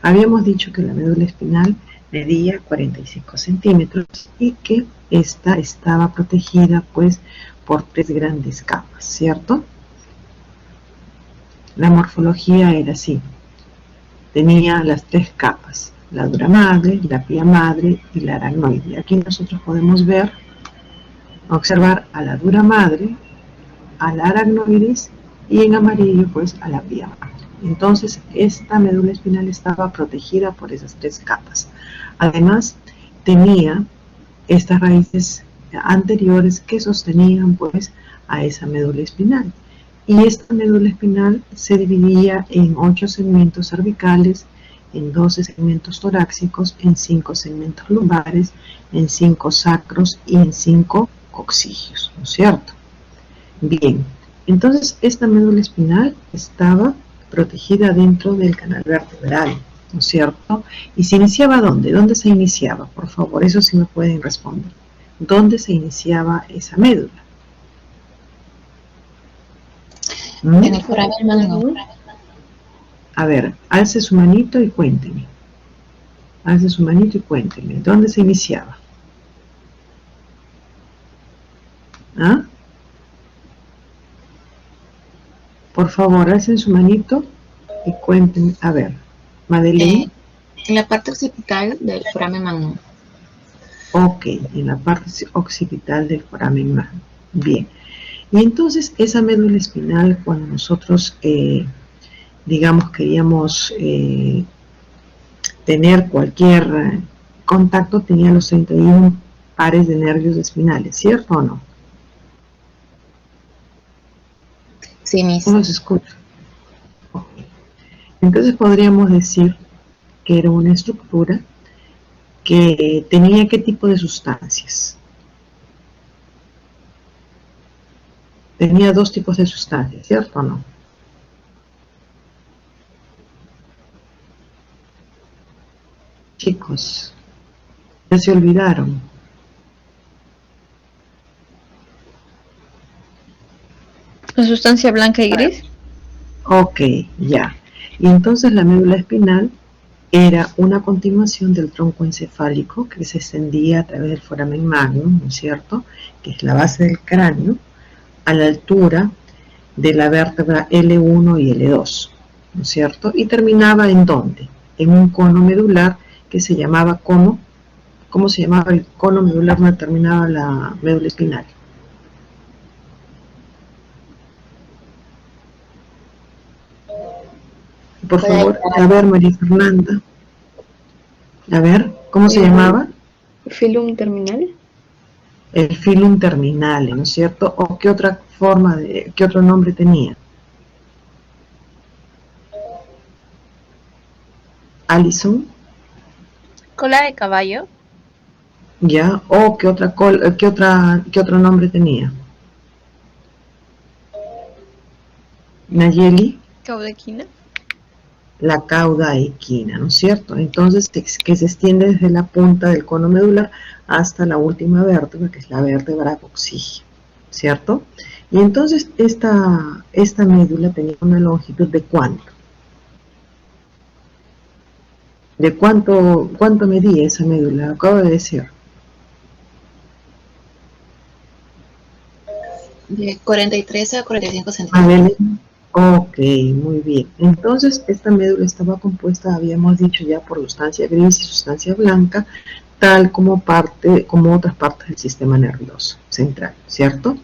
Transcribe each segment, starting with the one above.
Habíamos dicho que la médula espinal medía 45 centímetros y que esta estaba protegida pues por 3 grandes capas, ¿cierto? La morfología era así. Tenía las 3 capas, la dura madre, la pía madre y la aracnoide. Aquí nosotros podemos observar a la dura madre, a la aracnoides y en amarillo pues a la pía madre. Entonces esta médula espinal estaba protegida por esas 3 capas. Además tenía estas raíces anteriores que sostenían pues a esa médula espinal. Y esta médula espinal se dividía en 8 segmentos cervicales, en 12 segmentos torácicos, en 5 segmentos lumbares, en 5 sacros y en 5 coccygios, ¿no es cierto? Bien, entonces esta médula espinal estaba protegida dentro del canal vertebral, ¿no es cierto? ¿Y se iniciaba dónde? ¿Dónde se iniciaba? Por favor, eso sí me pueden responder. ¿Dónde se iniciaba esa médula? En el foramen magnum. A ver, alce su manito y cuénteme. Alce su manito y cuénteme. ¿Dónde se iniciaba? ¿Ah? Por favor, alcen su manito y cuéntenme. A ver, Madeleine. En la parte occipital del foramen magnum. Ok, en la parte occipital del foramen magnum. Bien. Y entonces esa médula espinal, cuando nosotros, digamos, queríamos tener cualquier contacto, tenía los 31 pares de nervios espinales, ¿cierto o no? Sí, mis. ¿Cómo se escucha? Okay. Entonces podríamos decir que era una estructura que tenía qué tipo de sustancias. Tenía 2 tipos de sustancias, ¿cierto o no? Chicos, ya se olvidaron. ¿La sustancia blanca y gris? Ok, ya. Y entonces la médula espinal era una continuación del tronco encefálico que se extendía a través del foramen magnum, ¿no es cierto?, que es la base del cráneo, a la altura de la vértebra L1 y L2, ¿no es cierto?, y terminaba ¿en dónde? En un cono medular que se llamaba ¿cómo se llamaba el cono medular donde terminaba la médula espinal? Por favor, a ver, María Fernanda. A ver, ¿cómo se llamaba? Filum terminal. El filum terminale, ¿no es cierto? ¿O qué otra forma qué otro nombre tenía? Alison. Cola de caballo. Ya, o qué otro nombre tenía? Nayeli. Caudequina. La cauda equina, ¿no es cierto? Entonces, que se extiende desde la punta del cono medular hasta la última vértebra, que es la vértebra coccygia, ¿cierto? Y entonces esta médula tenía una longitud de ¿cuánto? ¿De cuánto medía esa médula? Acabo de decir. De 43 a 45 centímetros. Ok, muy bien. Entonces, esta médula estaba compuesta, habíamos dicho ya, por sustancia gris y sustancia blanca, tal como otras partes del sistema nervioso central, ¿cierto?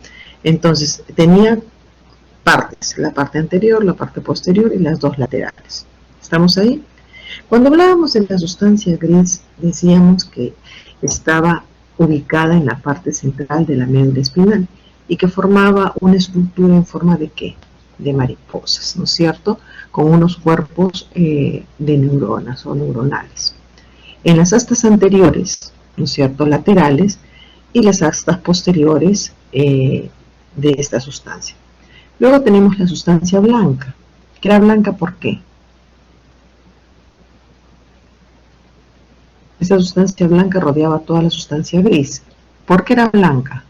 Entonces, tenía partes, la parte anterior, la parte posterior y las 2 laterales. ¿Estamos ahí? Cuando hablábamos de la sustancia gris, decíamos que estaba ubicada en la parte central de la médula espinal y que formaba una estructura en forma de ¿qué? De mariposas, ¿no es cierto?, con unos cuerpos de neuronas o neuronales. En las astas anteriores, ¿no es cierto?, laterales, y las astas posteriores de esta sustancia. Luego tenemos la sustancia blanca, que era blanca ¿por qué? Esa sustancia blanca rodeaba toda la sustancia gris. ¿Por qué era blanca?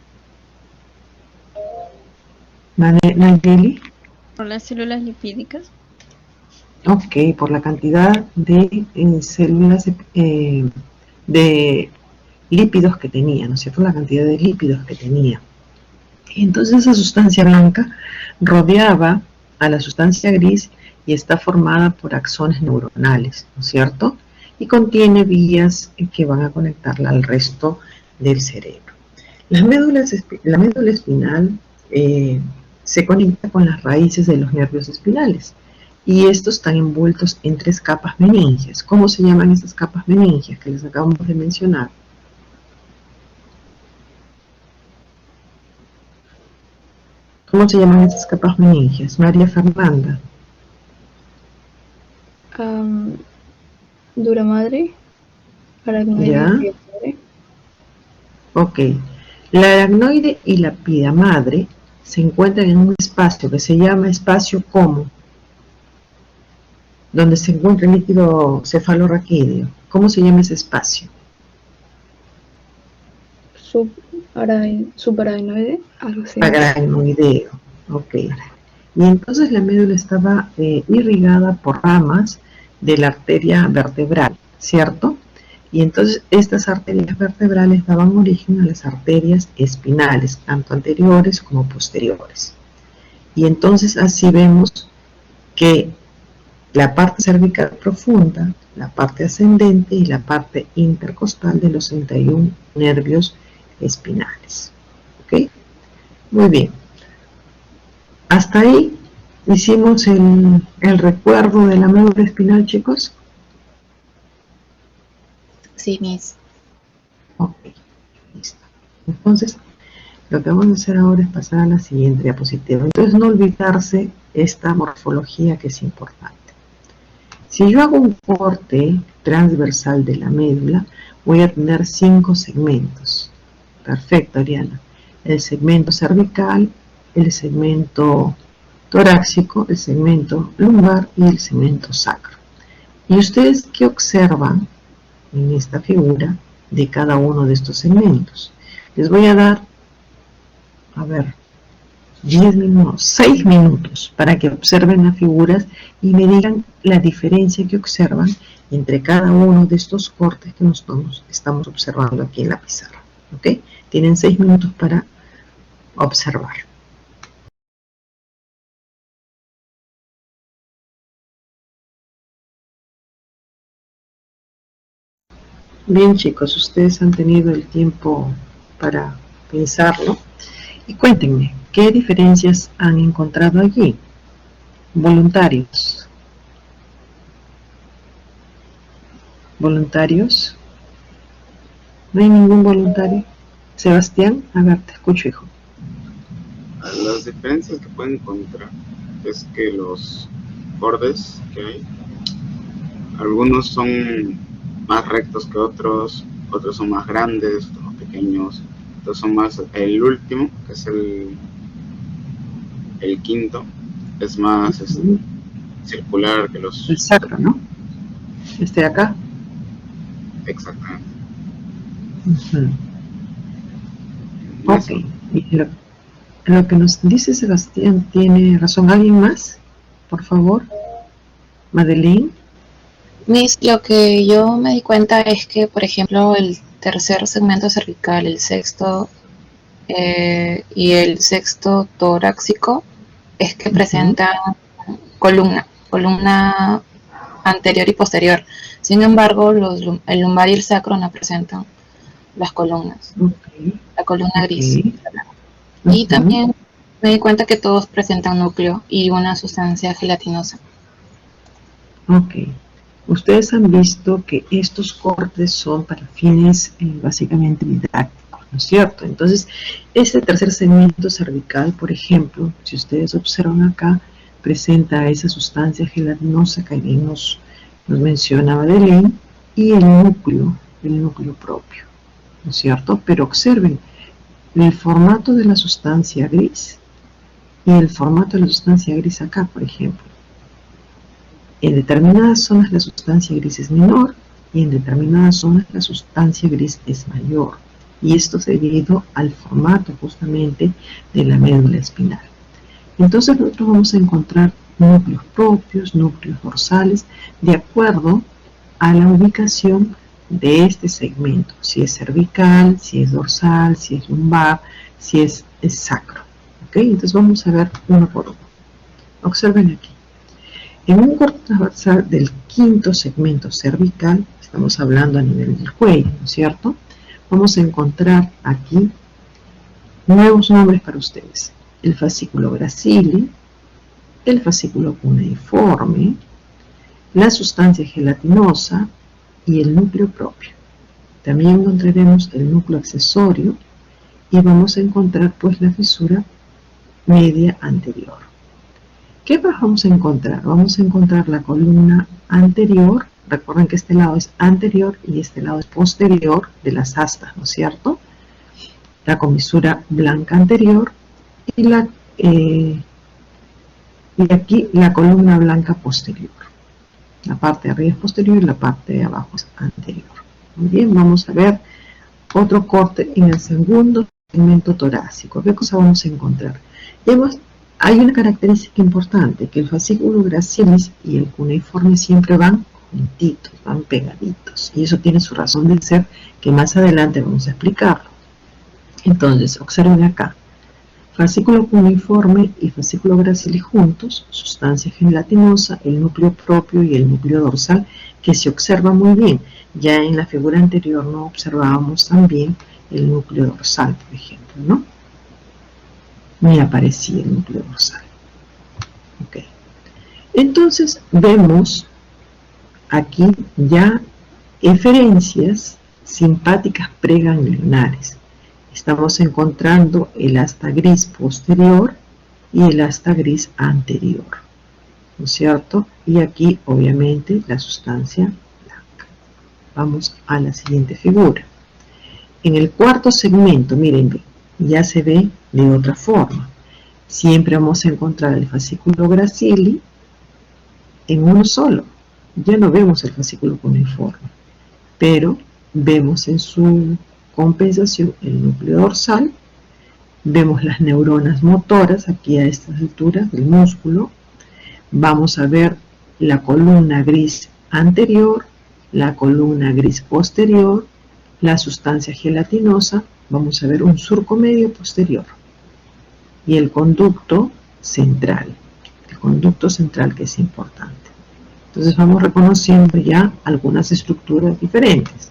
Nayeli. ¿Por las células lipídicas? Ok, por la cantidad de células de lípidos que tenía, ¿no es cierto? La cantidad de lípidos que tenía. Entonces esa sustancia blanca rodeaba a la sustancia gris y está formada por axones neuronales, ¿no es cierto? Y contiene vías que van a conectarla al resto del cerebro. La médula espinal se conecta con las raíces de los nervios espinales y estos están envueltos en 3 capas meningias. ¿Cómo se llaman esas capas meningias que les acabamos de mencionar? ¿Cómo se llaman esas capas meningias? María Fernanda. Dura madre. Aracnoide. ¿Ya? Y madre. Ok. La aracnoide y la pía madre se encuentran en un espacio que se llama espacio ¿cómo? Donde se encuentra el líquido cefalorraquídeo. ¿Cómo se llama ese espacio? Subaracnoide. Algo así. Aracnoideo. Ok. Y entonces la médula estaba irrigada por ramas de la arteria vertebral, ¿cierto? Y entonces estas arterias vertebrales daban origen a las arterias espinales, tanto anteriores como posteriores. Y entonces así vemos que la parte cervical profunda, la parte ascendente y la parte intercostal de los 31 nervios espinales. ¿Ok? Muy bien. Hasta ahí hicimos el recuerdo de la médula espinal, chicos. Sí, Miss. Ok, listo. Entonces, lo que vamos a hacer ahora es pasar a la siguiente diapositiva. Entonces, no olvidarse esta morfología que es importante. Si yo hago un corte transversal de la médula, voy a tener 5 segmentos. Perfecto, Ariana. El segmento cervical, el segmento torácico, el segmento lumbar y el segmento sacro. ¿Y ustedes qué observan en esta figura de cada uno de estos segmentos? Les voy a dar, 10 minutos, 6 minutos para que observen las figuras y me digan la diferencia que observan entre cada uno de estos cortes que estamos observando aquí en la pizarra. ¿Ok? Tienen 6 minutos para observar. Bien, chicos, ustedes han tenido el tiempo para pensarlo y cuéntenme, ¿qué diferencias han encontrado allí? Voluntarios. ¿Voluntarios? ¿No hay ningún voluntario? Sebastián, a ver, te escucho, hijo. Las diferencias que pueden encontrar es que los bordes que hay, algunos son más rectos que otros son más grandes, otros más pequeños, otros son más, el último, que es el quinto, es más circular que los... El sacro, ¿no? Este de acá. Exactamente. Ok. Y lo que nos dice Sebastián tiene razón. ¿Alguien más? Por favor. Madeleine. Miss, lo que yo me di cuenta es que, por ejemplo, el tercer segmento cervical, el sexto y el sexto torácico, es que presentan columna anterior y posterior. Sin embargo, el lumbar y el sacro no presentan las columnas. La columna gris. Y también me di cuenta que todos presentan núcleo y una sustancia gelatinosa. Ok. Ustedes han visto que estos cortes son para fines básicamente didácticos, ¿no es cierto? Entonces, este tercer segmento cervical, por ejemplo, si ustedes observan acá, presenta esa sustancia gelatinosa que bien nos mencionaba Madeleine y el núcleo propio, ¿no es cierto? Pero observen el formato de la sustancia gris y el formato de la sustancia gris acá, por ejemplo. En determinadas zonas la sustancia gris es menor y en determinadas zonas la sustancia gris es mayor. Y esto es debido al formato justamente de la médula espinal. Entonces nosotros vamos a encontrar núcleos propios, núcleos dorsales, de acuerdo a la ubicación de este segmento, si es cervical, si es dorsal, si es lumbar, si es sacro. ¿Ok? Entonces vamos a ver uno por uno. Observen aquí. En un corte transversal del quinto segmento cervical, estamos hablando a nivel del cuello, ¿no es cierto? Vamos a encontrar aquí nuevos nombres para ustedes. El fascículo gracile, el fascículo cuneiforme, la sustancia gelatinosa y el núcleo propio. También encontraremos el núcleo accesorio y vamos a encontrar pues la fisura media anterior. ¿Qué más vamos a encontrar? Vamos a encontrar la columna anterior. Recuerden que este lado es anterior y este lado es posterior de las astas, ¿no es cierto? La comisura blanca anterior y aquí la columna blanca posterior. La parte de arriba es posterior y la parte de abajo es anterior. Muy bien, vamos a ver otro corte en el segundo segmento torácico. ¿Qué cosa vamos a encontrar? Hay una característica importante, que el fascículo gracilis y el cuneiforme siempre van juntitos, van pegaditos. Y eso tiene su razón de ser, que más adelante vamos a explicarlo. Entonces, observen acá. Fascículo cuneiforme y fascículo gracilis juntos, sustancia gelatinosa, el núcleo propio y el núcleo dorsal, que se observa muy bien. Ya en la figura anterior no observábamos también el núcleo dorsal, por ejemplo, ¿no? Ni aparecía el núcleo dorsal. Ok. Entonces vemos aquí ya eferencias simpáticas preganglionares. Estamos encontrando el asta gris posterior y el asta gris anterior, ¿no es cierto? Y aquí obviamente la sustancia blanca. Vamos a la siguiente figura. En el cuarto segmento, miren, ya se ve de otra forma. Siempre vamos a encontrar el fascículo gracili en uno solo. Ya no vemos el fascículo cuneiforme, pero vemos en su compensación el núcleo dorsal, vemos las neuronas motoras aquí a estas alturas del músculo, vamos a ver la columna gris anterior, la columna gris posterior, la sustancia gelatinosa, vamos a ver un surco medio posterior y el conducto central que es importante. Entonces vamos reconociendo ya algunas estructuras diferentes.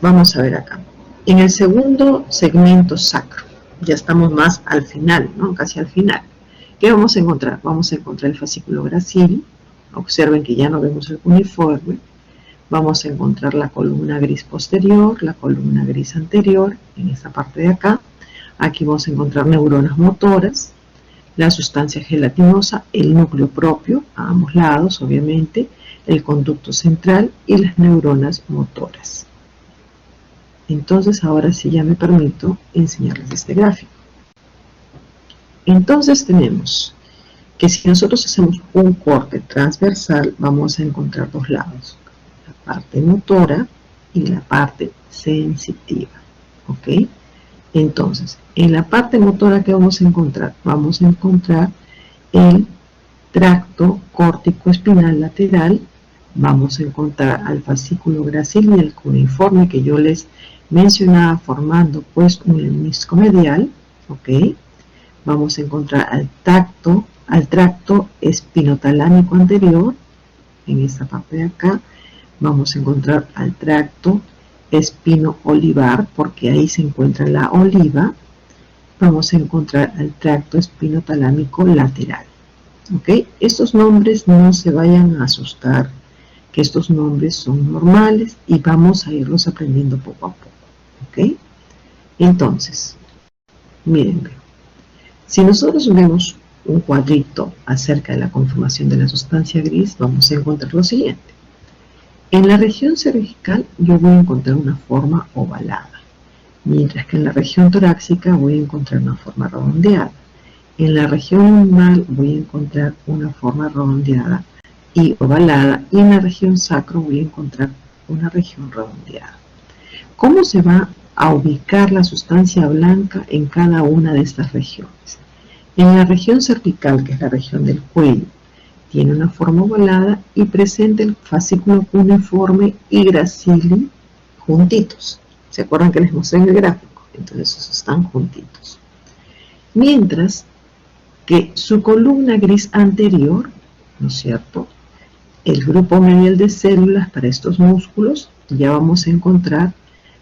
Vamos a ver acá. En el segundo segmento sacro, ya estamos más al final, ¿no? Casi al final. ¿Qué vamos a encontrar? Vamos a encontrar el fascículo gracil. Observen que ya no vemos el cuneiforme. Vamos a encontrar la columna gris posterior, la columna gris anterior, en esta parte de acá. Aquí vamos a encontrar neuronas motoras, la sustancia gelatinosa, el núcleo propio, a ambos lados, obviamente, el conducto central y las neuronas motoras. Entonces, ahora sí ya me permito enseñarles este gráfico. Entonces tenemos que si nosotros hacemos un corte transversal, vamos a encontrar dos lados, la parte motora y la parte sensitiva, ¿ok? Entonces, en la parte motora, ¿qué vamos a encontrar? Vamos a encontrar el tracto córtico espinal lateral, vamos a encontrar al fascículo gracil y el cuneiforme que yo les mencionaba formando pues un lemnisco medial, ¿ok? Vamos a encontrar al tracto espinotalámico anterior, en esta parte de acá, vamos a encontrar al tracto espino olivar, porque ahí se encuentra la oliva, vamos a encontrar al tracto espinotalámico lateral, ¿ok? Estos nombres no se vayan a asustar, que estos nombres son normales y vamos a irlos aprendiendo poco a poco, ¿ok? Entonces, miren, si nosotros vemos un cuadrito acerca de la conformación de la sustancia gris, vamos a encontrar lo siguiente. En la región cervical yo voy a encontrar una forma ovalada, mientras que en la región torácica voy a encontrar una forma redondeada. En la región lumbar voy a encontrar una forma redondeada y ovalada, y en la región sacro voy a encontrar una región redondeada. ¿Cómo se va a ubicar la sustancia blanca en cada una de estas regiones? En la región cervical, que es la región del cuello, tiene una forma ovalada y presenta el fascículo cuneiforme y gracili juntitos. ¿Se acuerdan que les mostré en el gráfico? Entonces esos están juntitos. Mientras que su columna gris anterior, ¿no es cierto?, el grupo medial de células para estos músculos, ya vamos a encontrar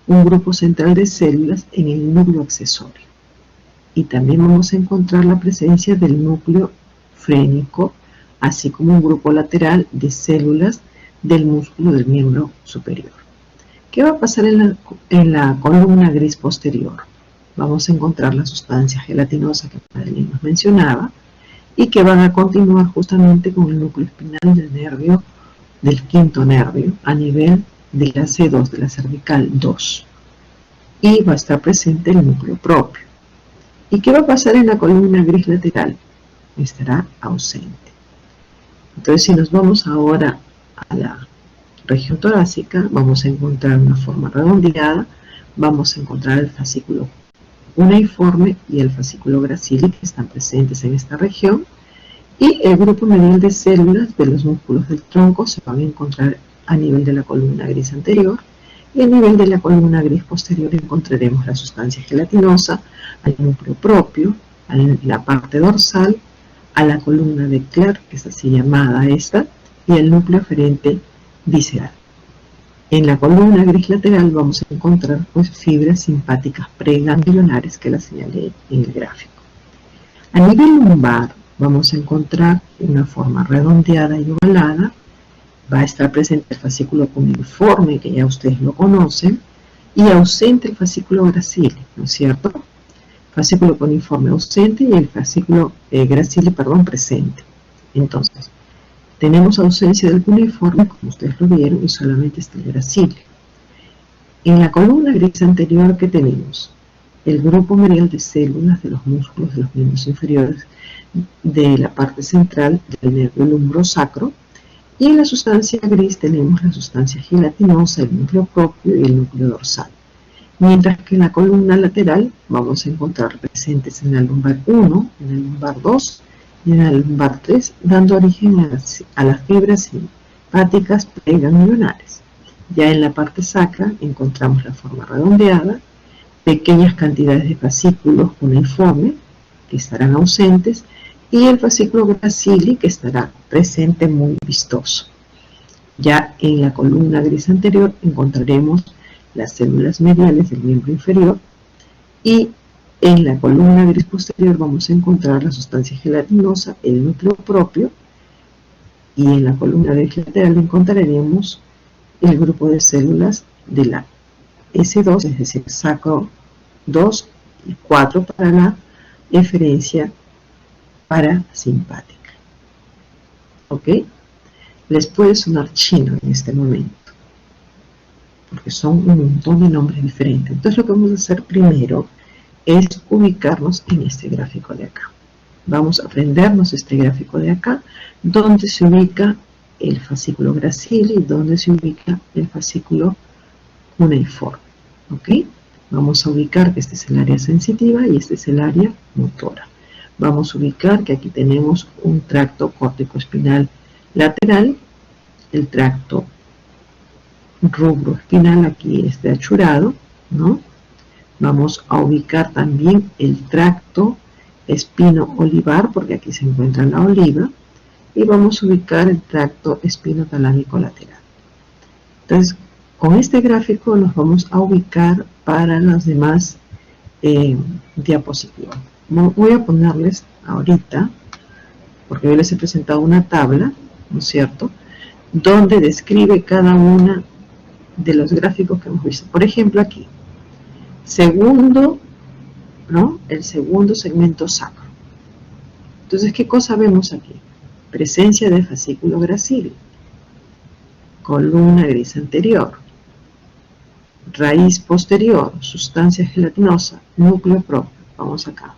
un grupo central de células en el núcleo accesorio. Y también vamos a encontrar la presencia del núcleo frénico, así como un grupo lateral de células del músculo del miembro superior. ¿Qué va a pasar en la columna gris posterior? Vamos a encontrar la sustancia gelatinosa que Madeline nos mencionaba, y que van a continuar justamente con el núcleo espinal del nervio, del quinto nervio, a nivel de la C2, de la cervical 2. Y va a estar presente el núcleo propio. ¿Y qué va a pasar en la columna gris lateral? Estará ausente. Entonces, si nos vamos ahora a la región torácica, vamos a encontrar una forma redondeada, vamos a encontrar el fascículo cuneiforme y el fascículo gracili que están presentes en esta región, y el grupo medial de células de los músculos del tronco se van a encontrar a nivel de la columna gris anterior, y a nivel de la columna gris posterior encontraremos la sustancia gelatinosa, al núcleo propio, a la parte dorsal, a la columna de Clark, que es así llamada esta, y el núcleo aferente visceral. En la columna gris lateral vamos a encontrar pues, fibras simpáticas preganglionares que las señalé en el gráfico. A nivel lumbar vamos a encontrar una forma redondeada y ovalada. Va a estar presente el fascículo cuneiforme, que ya ustedes lo conocen, y ausente el fascículo gracili, ¿no es cierto? Fascículo cuneiforme ausente y el fascículo gracili, presente. Entonces, tenemos ausencia del cuneiforme, como ustedes lo vieron, y solamente está el gracili. En la columna gris anterior, ¿qué tenemos? El grupo medial de células de los músculos de los miembros inferiores de la parte central del nervio lumbrosacro, y en la sustancia gris tenemos la sustancia gelatinosa, el núcleo propio y el núcleo dorsal. Mientras que en la columna lateral vamos a encontrar presentes en la lumbar 1, en la lumbar 2 y en la lumbar 3, dando origen a las fibras simpáticas preganglionares. Ya en la parte sacra encontramos la forma redondeada, pequeñas cantidades de fascículos cuneiforme que estarán ausentes, y el fascículo gracili que estará presente muy vistoso. Ya en la columna gris anterior encontraremos las células mediales del miembro inferior, y en la columna gris posterior vamos a encontrar la sustancia gelatinosa, el núcleo propio, y en la columna gris lateral encontraremos el grupo de células de la S2, es decir, sacro 2 y 4 para la eferencia parasimpática. ¿Ok? Les puede sonar chino en este momento, porque son un montón de nombres diferentes. Entonces lo que vamos a hacer primero es ubicarnos en este gráfico de acá. Vamos a aprendernos este gráfico de acá, donde se ubica el fascículo gracili y donde se ubica el fascículo cuneiforme. ¿Ok? Vamos a ubicar que este es el área sensitiva y este es el área motora. Vamos a ubicar que aquí tenemos un tracto córtico-espinal lateral, el tracto rubroespinal aquí está achurado, ¿no? Vamos a ubicar también el tracto espino-olivar, porque aquí se encuentra la oliva, y vamos a ubicar el tracto espinotalámico lateral. Entonces, con este gráfico nos vamos a ubicar para las demás diapositivas. Voy a ponerles ahorita, porque yo les he presentado una tabla, ¿no es cierto?, donde describe cada una de los gráficos que hemos visto. Por ejemplo, aquí, segundo, ¿no?, el segundo segmento sacro. Entonces, ¿qué cosa vemos aquí? Presencia de fascículo gracili, columna gris anterior, raíz posterior, sustancia gelatinosa, núcleo propio. Vamos acá.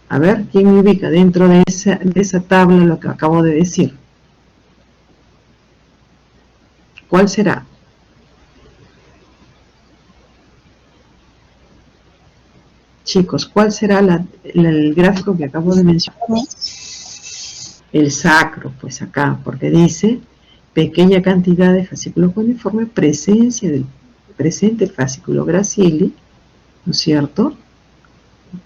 A ver, ¿quién me ubica dentro de esa tabla lo que acabo de decir? ¿Cuál será? Chicos, ¿cuál será el gráfico que acabo de mencionar? El sacro, pues acá, porque dice pequeña cantidad de fascículo cuneiforme, presente el fascículo gracile, ¿no es cierto?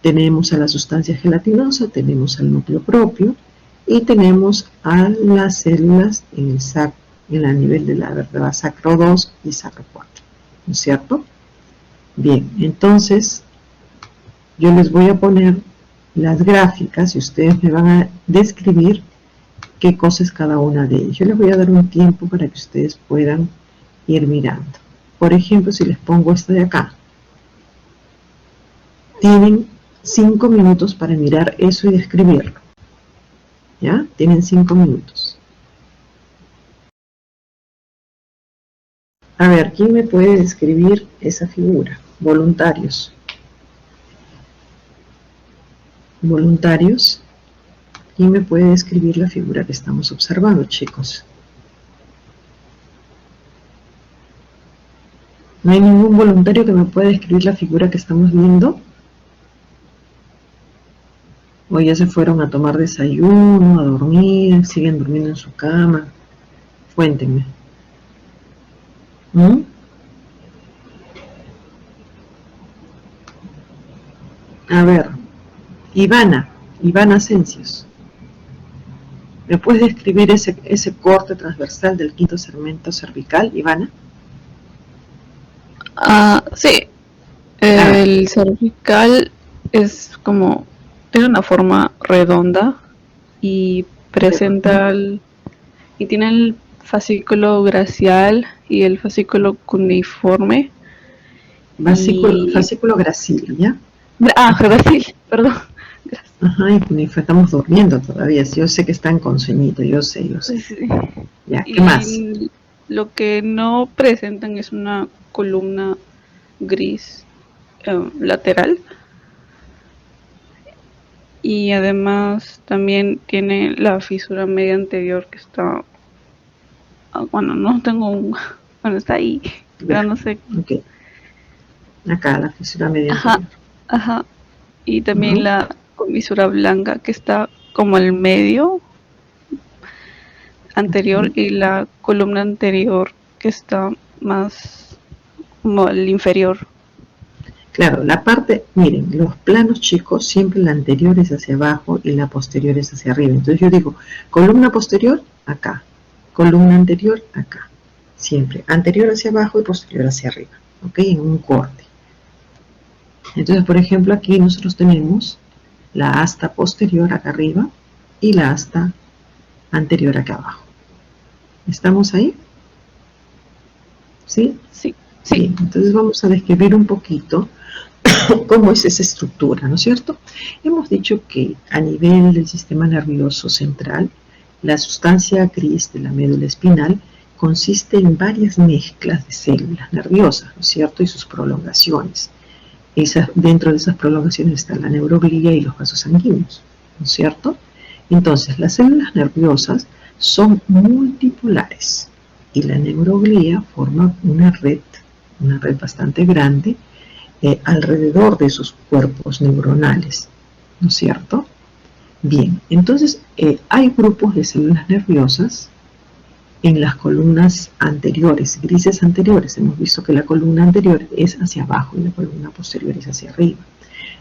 Tenemos a la sustancia gelatinosa, tenemos al núcleo propio y tenemos a las células en el nivel de la vértebra sacro 2 y sacro 4, ¿no es cierto? Bien, entonces yo les voy a poner las gráficas y ustedes me van a describir qué cosa es cada una de ellas. Yo les voy a dar un tiempo para que ustedes puedan ir mirando. Por ejemplo, si les pongo esta de acá, tienen 5 minutos para mirar eso y describirlo. ¿Ya? Tienen 5 minutos. A ver, ¿quién me puede describir esa figura? Voluntarios. Voluntarios. ¿Quién me puede describir la figura que estamos observando, chicos? ¿No hay ningún voluntario que me pueda describir la figura que estamos viendo? ¿O ya se fueron a tomar desayuno, a dormir, siguen durmiendo en su cama? Cuéntenme. ¿Mm? A ver, Ivana Asencios. ¿Me puedes describir ese corte transversal del quinto segmento cervical, Ivana? Sí. El cervical es como, tiene una forma redonda y presenta y tiene el fascículo gracial y el fascículo cuneiforme. Fascículo gracil, ¿ya? Gracil, perdón. Ajá, y cuneiforme, estamos durmiendo todavía. Yo sé que están con sueñito, yo sé. Sí. Ya, ¿qué más? Lo que no presentan es una columna gris lateral. Y además también tiene la fisura media anterior que está, bueno, no tengo bueno, está ahí, pero no sé. Ok. Acá, la fisura media anterior. Ajá. Y también la comisura blanca que está como al medio anterior y la columna anterior que está más como al inferior. Claro, la parte, miren, los planos chicos, siempre la anterior es hacia abajo y la posterior es hacia arriba. Entonces yo digo, columna posterior, acá. Columna anterior, acá. Siempre, anterior hacia abajo y posterior hacia arriba. ¿Ok? En un corte. Entonces, por ejemplo, aquí nosotros tenemos la asta posterior acá arriba y la asta anterior acá abajo. ¿Estamos ahí? ¿Sí? Sí. Bien, entonces vamos a describir un poquito cómo es esa estructura, ¿no es cierto? Hemos dicho que a nivel del sistema nervioso central, la sustancia gris de la médula espinal consiste en varias mezclas de células nerviosas, ¿no es cierto? Y sus prolongaciones. Dentro de esas prolongaciones está la neuroglía y los vasos sanguíneos, ¿no es cierto? Entonces, las células nerviosas son multipolares y la neuroglía forma una red bastante grande alrededor de esos cuerpos neuronales, ¿no es cierto? Bien, entonces hay grupos de células nerviosas en las columnas anteriores, grises anteriores. Hemos visto que la columna anterior es hacia abajo y la columna posterior es hacia arriba.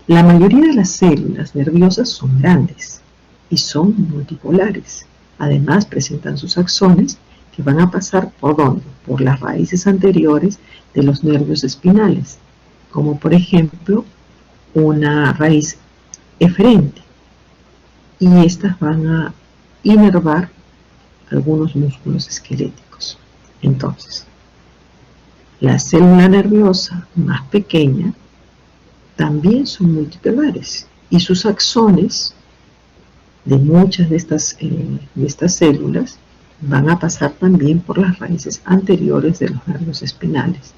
La mayoría de las células nerviosas son grandes y son multipolares. Además presentan sus axones que van a pasar ¿por dónde? Por las raíces anteriores de los nervios espinales, como por ejemplo una raíz eferente, y estas van a inervar algunos músculos esqueléticos. Entonces, la célula nerviosa más pequeña también son multipolares y sus axones de muchas de estas células van a pasar también por las raíces anteriores de los nervios espinales,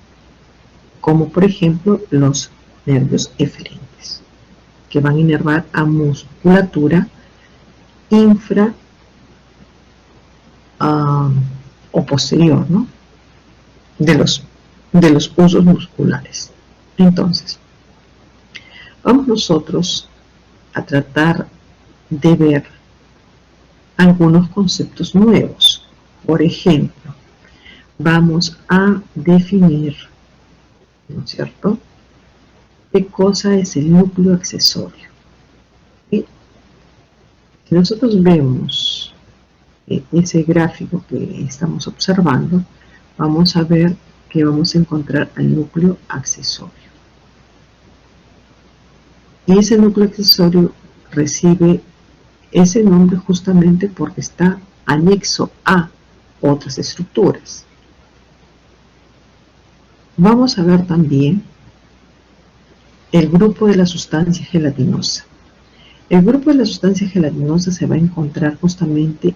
como por ejemplo los nervios eferentes, que van a inervar a musculatura infra o posterior, ¿no? de los usos musculares. Entonces, Vamos nosotros a tratar de ver algunos conceptos nuevos. Por ejemplo, vamos a definir, ¿no es cierto?, qué cosa es el núcleo accesorio. ¿Sí? Si nosotros vemos ese gráfico que estamos observando, vamos a ver que vamos a encontrar al núcleo accesorio. Y ese núcleo accesorio recibe ese nombre justamente porque está anexo a otras estructuras. Vamos a ver también el grupo de la sustancia gelatinosa. El grupo de la sustancia gelatinosa se va a encontrar justamente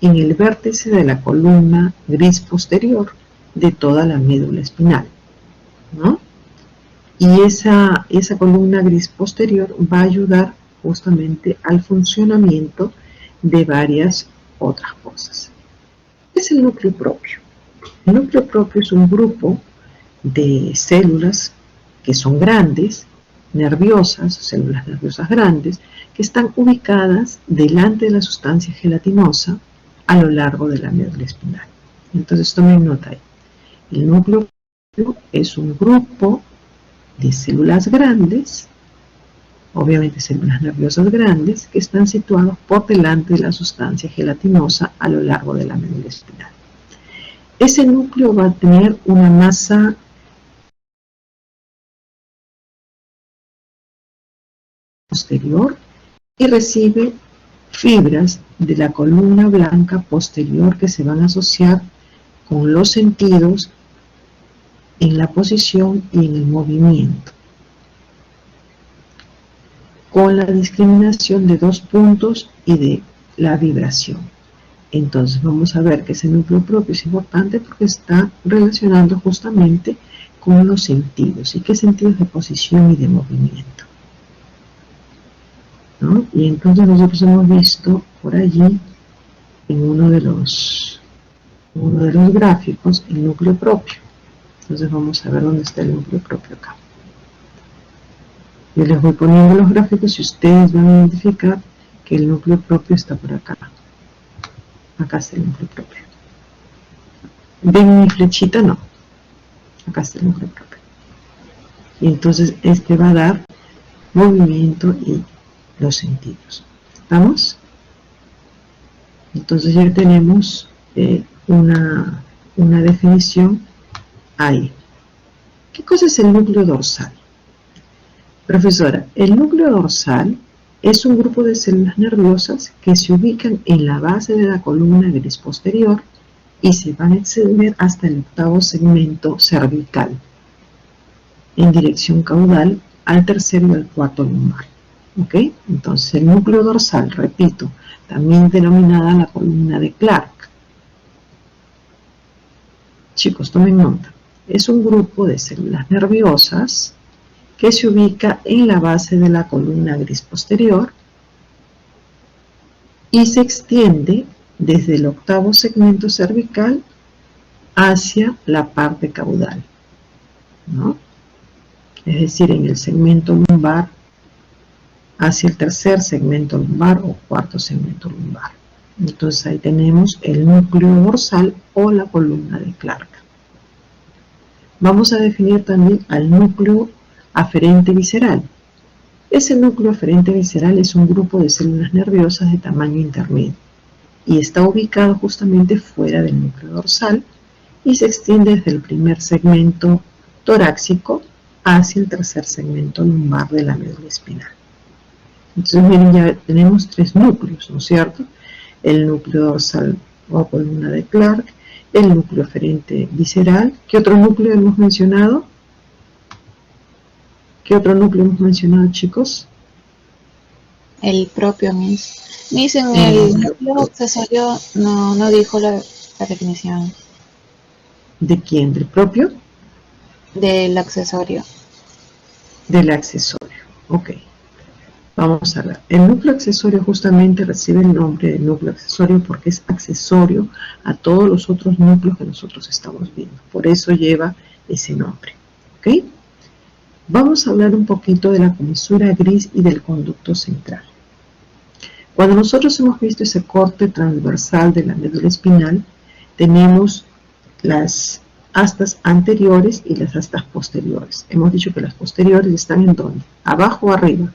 en el vértice de la columna gris posterior de toda la médula espinal, ¿no? Y esa columna gris posterior va a ayudar justamente al funcionamiento de varias otras cosas. Es el núcleo propio. El núcleo propio es un grupo de células que son grandes, nerviosas, células nerviosas grandes, que están ubicadas delante de la sustancia gelatinosa a lo largo de la médula espinal. Entonces tomen nota ahí. El núcleo propio es un grupo de células grandes, obviamente células nerviosas grandes, que están situados por delante de la sustancia gelatinosa a lo largo de la médula espinal. Ese núcleo va a tener una masa posterior y recibe fibras de la columna blanca posterior que se van a asociar con los sentidos en la posición y en el movimiento, con la discriminación de 2 puntos y de la vibración. Entonces vamos a ver que ese núcleo propio es importante porque está relacionando justamente con los sentidos. ¿Y qué sentidos? De posición y de movimiento, ¿no? Y entonces nosotros hemos visto por allí en uno de los gráficos el núcleo propio. Entonces vamos a ver dónde está el núcleo propio acá. Yo les voy poniendo los gráficos y ustedes van a identificar que el núcleo propio está por acá. Acá está el núcleo propio. ¿Ven mi flechita? No. Acá está el núcleo propio. Y entonces este va a dar movimiento y los sentidos. ¿Estamos? Entonces ya tenemos una definición ahí. ¿Qué cosa es el núcleo dorsal? Profesora, el núcleo dorsal es un grupo de células nerviosas que se ubican en la base de la columna gris posterior y se van a extender hasta el 8º segmento cervical en dirección caudal al 3º y al 4º lumbar. ¿Ok? Entonces el núcleo dorsal, repito, también denominada la columna de Clark. Chicos, tomen nota. Es un grupo de células nerviosas que se ubica en la base de la columna gris posterior y se extiende desde el 8º segmento cervical hacia la parte caudal, ¿no? Es decir, en el segmento lumbar hacia el 3er segmento lumbar o 4º segmento lumbar. Entonces ahí tenemos el núcleo dorsal o la columna de Clark. Vamos a definir también al núcleo aferente visceral. Ese núcleo aferente visceral es un grupo de células nerviosas de tamaño intermedio y está ubicado justamente fuera del núcleo dorsal y se extiende desde el 1er segmento torácico hacia el 3er segmento lumbar de la médula espinal. Entonces miren, ya tenemos 3 núcleos, ¿no es cierto? El núcleo dorsal o columna de Clark, el núcleo aferente visceral. ¿Qué otro núcleo hemos mencionado? ¿Qué otro núcleo hemos mencionado, chicos? El propio Miss. Miss, en el núcleo accesorio no dijo la definición. ¿De quién? ¿Del propio? Del accesorio. Del accesorio. Ok. Vamos a ver. El núcleo accesorio justamente recibe el nombre de núcleo accesorio porque es accesorio a todos los otros núcleos que nosotros estamos viendo. Por eso lleva ese nombre. ¿Ok? Vamos a hablar un poquito de la comisura gris y del conducto central. Cuando nosotros hemos visto ese corte transversal de la médula espinal, tenemos las astas anteriores y las astas posteriores. Hemos dicho que las posteriores están ¿en dónde? ¿Abajo o arriba?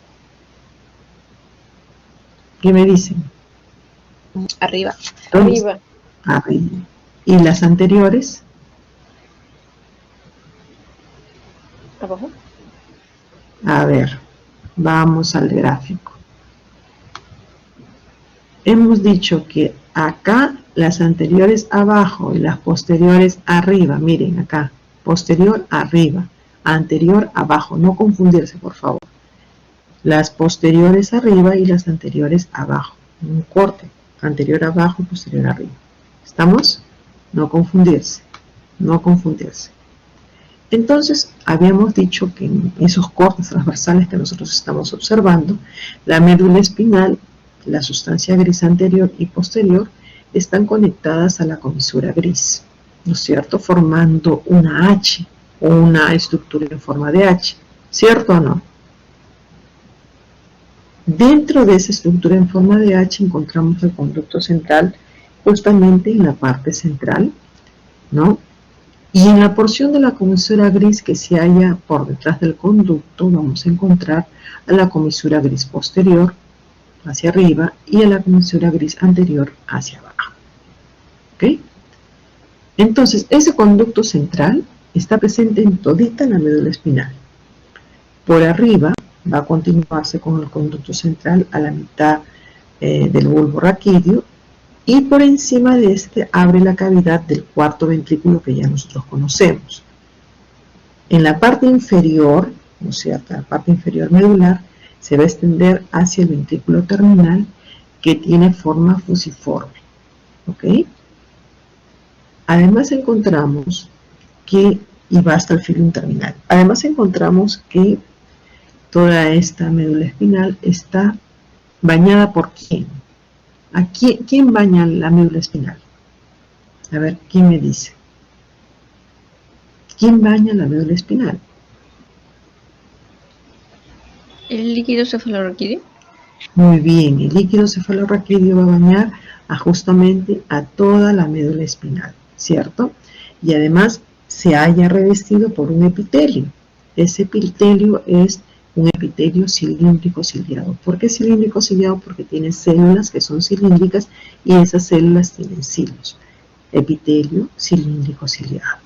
¿Qué me dicen? Arriba. Arriba. Arriba. ¿Y las anteriores? Abajo. A ver, vamos al gráfico. Hemos dicho que acá las anteriores abajo y las posteriores arriba. Miren acá, posterior arriba, anterior abajo. No confundirse, por favor. Las posteriores arriba y las anteriores abajo. Un corte, anterior abajo, posterior arriba. ¿Estamos? No confundirse, no confundirse. Entonces, habíamos dicho que en esos cortes transversales que nosotros estamos observando, la médula espinal, la sustancia gris anterior y posterior, están conectadas a la comisura gris, ¿no es cierto? Formando una H o una estructura en forma de H, ¿cierto o no? Dentro de esa estructura en forma de H encontramos el conducto central justamente en la parte central, ¿no? Y en la porción de la comisura gris que se halla por detrás del conducto vamos a encontrar a la comisura gris posterior hacia arriba y a la comisura gris anterior hacia abajo. ¿Ok? Entonces, ese conducto central está presente en todita la médula espinal. Por arriba va a continuarse con el conducto central a la mitad del bulbo raquídeo y por encima de este abre la cavidad del cuarto ventrículo que ya nosotros conocemos. En la parte inferior, ¿no es cierto? La parte inferior medular se va a extender hacia el ventrículo terminal que tiene forma fusiforme. ¿Ok? Además encontramos que, y va hasta el filum terminal, además encontramos que toda esta médula espinal está bañada por ¿quién? ¿A quién baña la médula espinal? A ver, ¿quién me dice? ¿Quién baña la médula espinal? ¿El líquido cefalorraquídeo? Muy bien, el líquido cefalorraquídeo va a bañar justamente a toda la médula espinal, ¿cierto? Y además se halla revestido por un epitelio. Ese epitelio es un epitelio cilíndrico ciliado. ¿Por qué cilíndrico ciliado? Porque tiene células que son cilíndricas y esas células tienen cilos. Epitelio cilíndrico ciliado.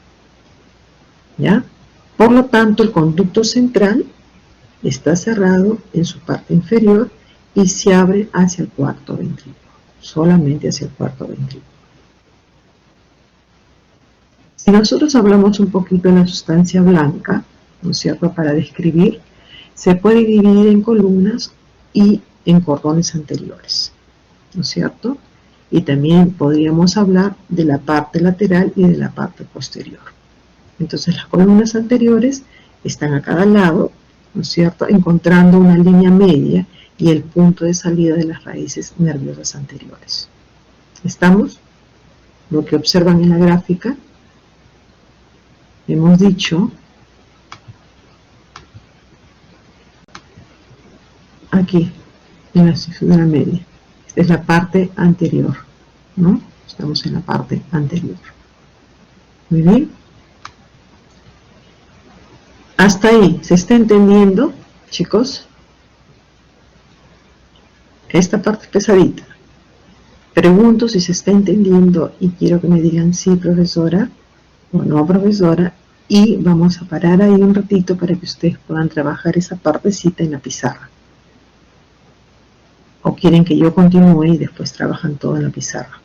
¿Ya? Por lo tanto, el conducto central está cerrado en su parte inferior y se abre hacia el cuarto ventrículo, solamente hacia el cuarto ventrículo. Si nosotros hablamos un poquito de la sustancia blanca, ¿no es cierto?, para describir, se puede dividir en columnas y en cordones anteriores, ¿no es cierto? Y también podríamos hablar de la parte lateral y de la parte posterior. Entonces las columnas anteriores están a cada lado, ¿no es cierto?, encontrando una línea media y el punto de salida de las raíces nerviosas anteriores. ¿Estamos? Lo que observan en la gráfica, hemos dicho, aquí, en la cintura media. Esta es la parte anterior, ¿no? Estamos en la parte anterior. Muy bien. Hasta ahí, ¿se está entendiendo, chicos? Esta parte es pesadita. Pregunto si se está entendiendo y quiero que me digan sí, profesora, o no, profesora, y vamos a parar ahí un ratito para que ustedes puedan trabajar esa partecita en la pizarra. ¿O quieren que yo continúe y después trabajan todo en la pizarra?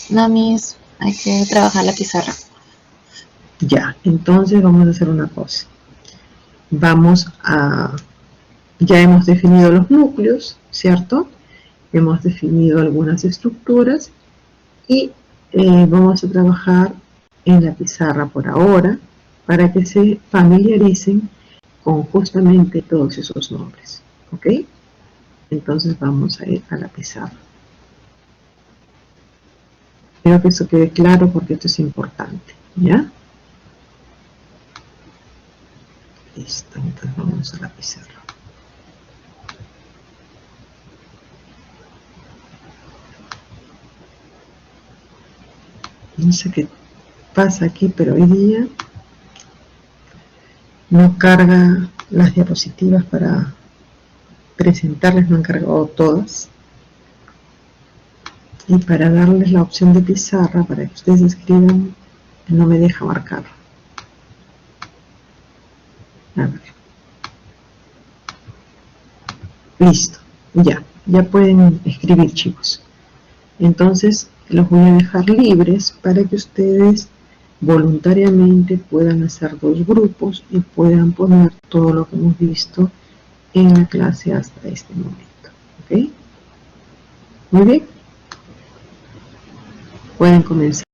No, Miss, hay que trabajar la pizarra. Ya, entonces vamos a hacer una cosa. Ya hemos definido los núcleos, ¿cierto? Hemos definido algunas estructuras y vamos a trabajar en la pizarra por ahora para que se familiaricen con justamente todos esos nombres, ¿ok? Entonces vamos a ir a la pizarra. Espero que eso quede claro porque esto es importante, ¿ya? Listo, entonces vamos a la pizarra. No sé qué pasa aquí, pero hoy día no carga las diapositivas para presentarles, no han cargado todas. Y para darles la opción de pizarra, para que ustedes escriban, no me deja marcar. A ver. Listo, ya pueden escribir, chicos. Entonces los voy a dejar libres para que ustedes voluntariamente puedan hacer 2 grupos y puedan poner todo lo que hemos visto en la clase hasta este momento. ¿Ok? Muy bien. Pueden comenzar.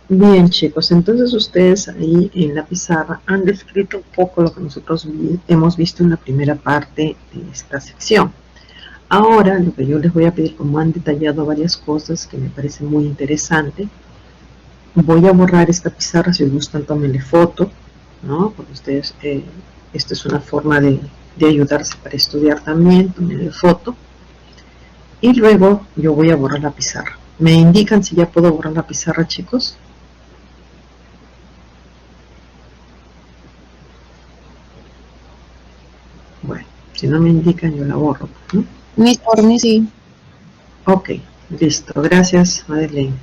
Bien, chicos, entonces ustedes ahí en la pizarra han descrito un poco lo que nosotros hemos visto en la primera parte de esta sección. Ahora lo que yo les voy a pedir, como han detallado varias cosas que me parecen muy interesantes, voy a borrar esta pizarra. Si gustan, tómenle foto, ¿no? Porque ustedes, esto es una forma de ayudarse para estudiar también, tómenle foto. Y luego yo voy a borrar la pizarra. ¿Me indican si ya puedo borrar la pizarra, chicos? Bueno, si no me indican, yo la borro, ¿no? Por mí sí. Ok, listo. Gracias, Madeleine.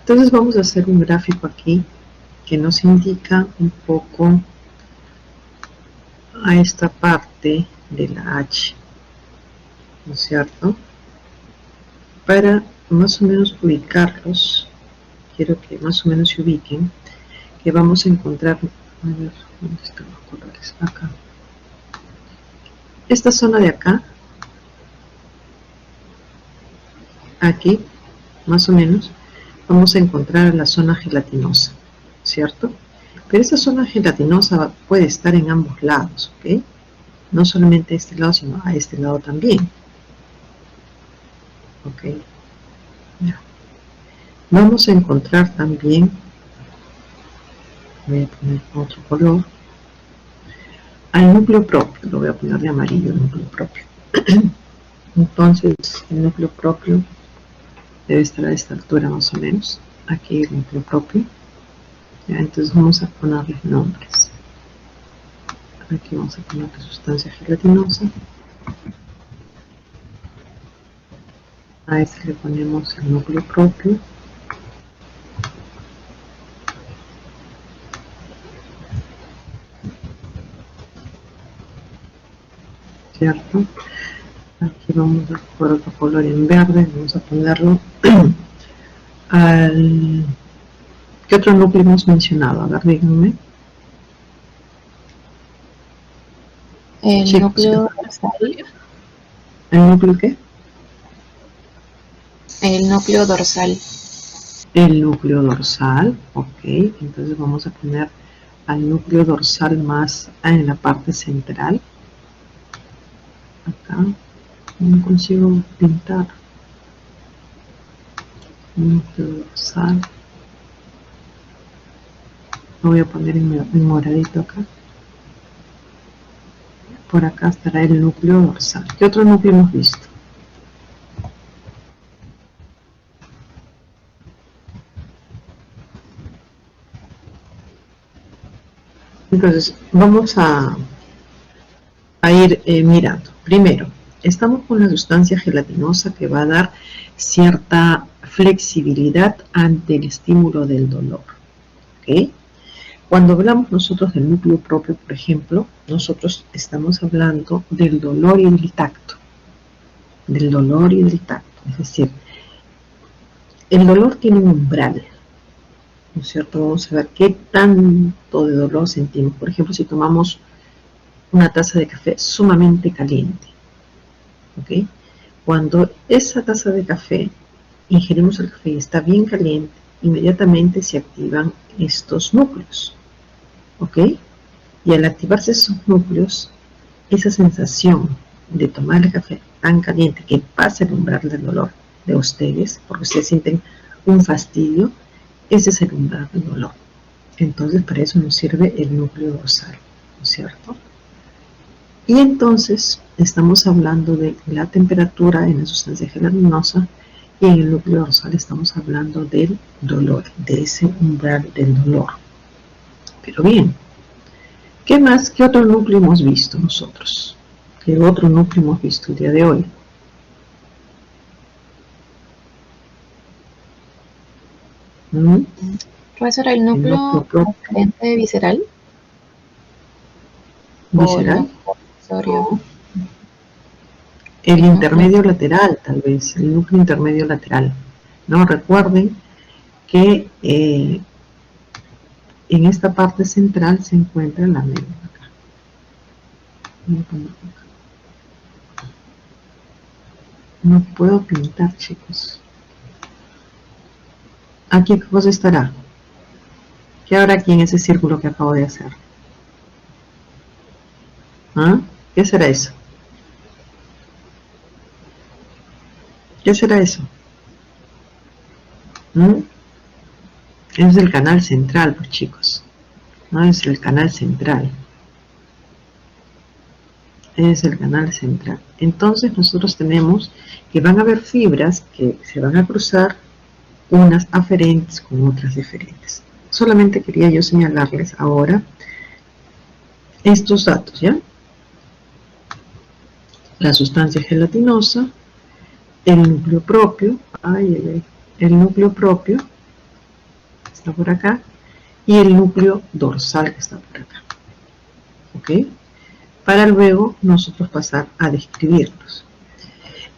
Entonces vamos a hacer un gráfico aquí que nos indica un poco a esta parte de la H, ¿no es cierto? Para más o menos ubicarlos, quiero que más o menos se ubiquen, que vamos a encontrar, a ver, ¿dónde están los colores? Acá. Esta zona de acá, aquí, más o menos, vamos a encontrar la zona gelatinosa, ¿cierto? Pero esta zona gelatinosa puede estar en ambos lados, ¿ok? No solamente a este lado, sino a este lado también. Ok. Ya. Vamos a encontrar también, voy a poner otro color, al núcleo propio, lo voy a poner de amarillo, el núcleo propio. Entonces, el núcleo propio debe estar a esta altura más o menos. Aquí el núcleo propio. Ya, entonces vamos a ponerles nombres. Aquí vamos a poner la sustancia gelatinosa. A este le ponemos el núcleo propio. ¿Cierto? Aquí vamos a por otro color en verde, vamos a ponerlo al... ¿Qué otro núcleo hemos mencionado? A ver, díganme. El Sí, núcleo sí. dorsal. ¿El núcleo qué? El núcleo dorsal. El núcleo dorsal, ok. Entonces vamos a poner al núcleo dorsal más en la parte central. Acá. No consigo pintar. Núcleo dorsal. Lo voy a poner en moradito acá. Por acá estará el núcleo dorsal. ¿Qué otro núcleo hemos visto? Entonces, vamos a ir mirando. Primero, estamos con la sustancia gelatinosa que va a dar cierta flexibilidad ante el estímulo del dolor. ¿Okay? Cuando hablamos nosotros del núcleo propio, por ejemplo, nosotros estamos hablando del dolor y del tacto. Del dolor y del tacto. Es decir, el dolor tiene un umbral, ¿no es cierto? Vamos a ver qué tanto de dolor sentimos. Por ejemplo, si tomamos una taza de café sumamente caliente, ¿ok? Cuando esa taza de café, ingerimos el café y está bien caliente, inmediatamente se activan estos núcleos, ¿ok? Y al activarse esos núcleos, esa sensación de tomar el café tan caliente que pasa el umbral del dolor de ustedes, porque ustedes sienten un fastidio, ese es el umbral del dolor. Entonces, para eso nos sirve el núcleo dorsal, ¿no es cierto? Y entonces, estamos hablando de la temperatura en la sustancia gelatinosa y en el núcleo dorsal estamos hablando del dolor, de ese umbral del dolor. Pero bien, ¿qué más? ¿Qué otro núcleo hemos visto nosotros? ¿Qué otro núcleo hemos visto el día de hoy? Profesor, el núcleo referente visceral. ¿Visceral? O el intermedio lateral, tal vez, el núcleo intermedio lateral. ¿No? Recuerden que en esta parte central se encuentra la médula. No puedo pintar, chicos. ¿Aquí qué cosa estará? ¿Qué habrá aquí en ese círculo que acabo de hacer? ¿Ah? ¿Qué será eso? ¿Qué será eso? Es el canal central, pues chicos. No es el canal central. Es el canal central. Entonces nosotros tenemos que van a haber fibras que se van a cruzar, unas aferentes con otras deferentes. Solamente quería yo señalarles ahora estos datos, ¿ya? La sustancia gelatinosa, el núcleo propio, el núcleo propio está por acá, y el núcleo dorsal que está por acá. ¿Ok? Para luego nosotros pasar a describirlos.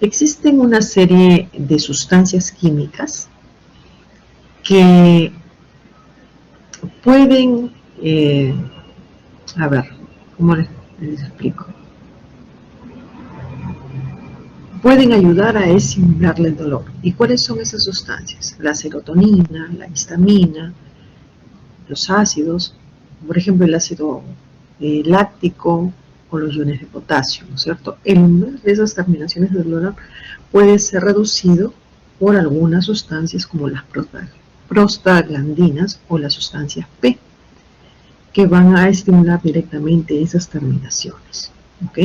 Existen una serie de sustancias químicas que pueden, a ver, ¿cómo les explico? Pueden ayudar a simularle el dolor. ¿Y cuáles son esas sustancias? La serotonina, la histamina, los ácidos, por ejemplo el ácido láctico o los iones de potasio, ¿no es cierto? El umbral de esas terminaciones de dolor puede ser reducido por algunas sustancias como las prostaglandinas o las sustancias P, que van a estimular directamente esas terminaciones, ¿ok?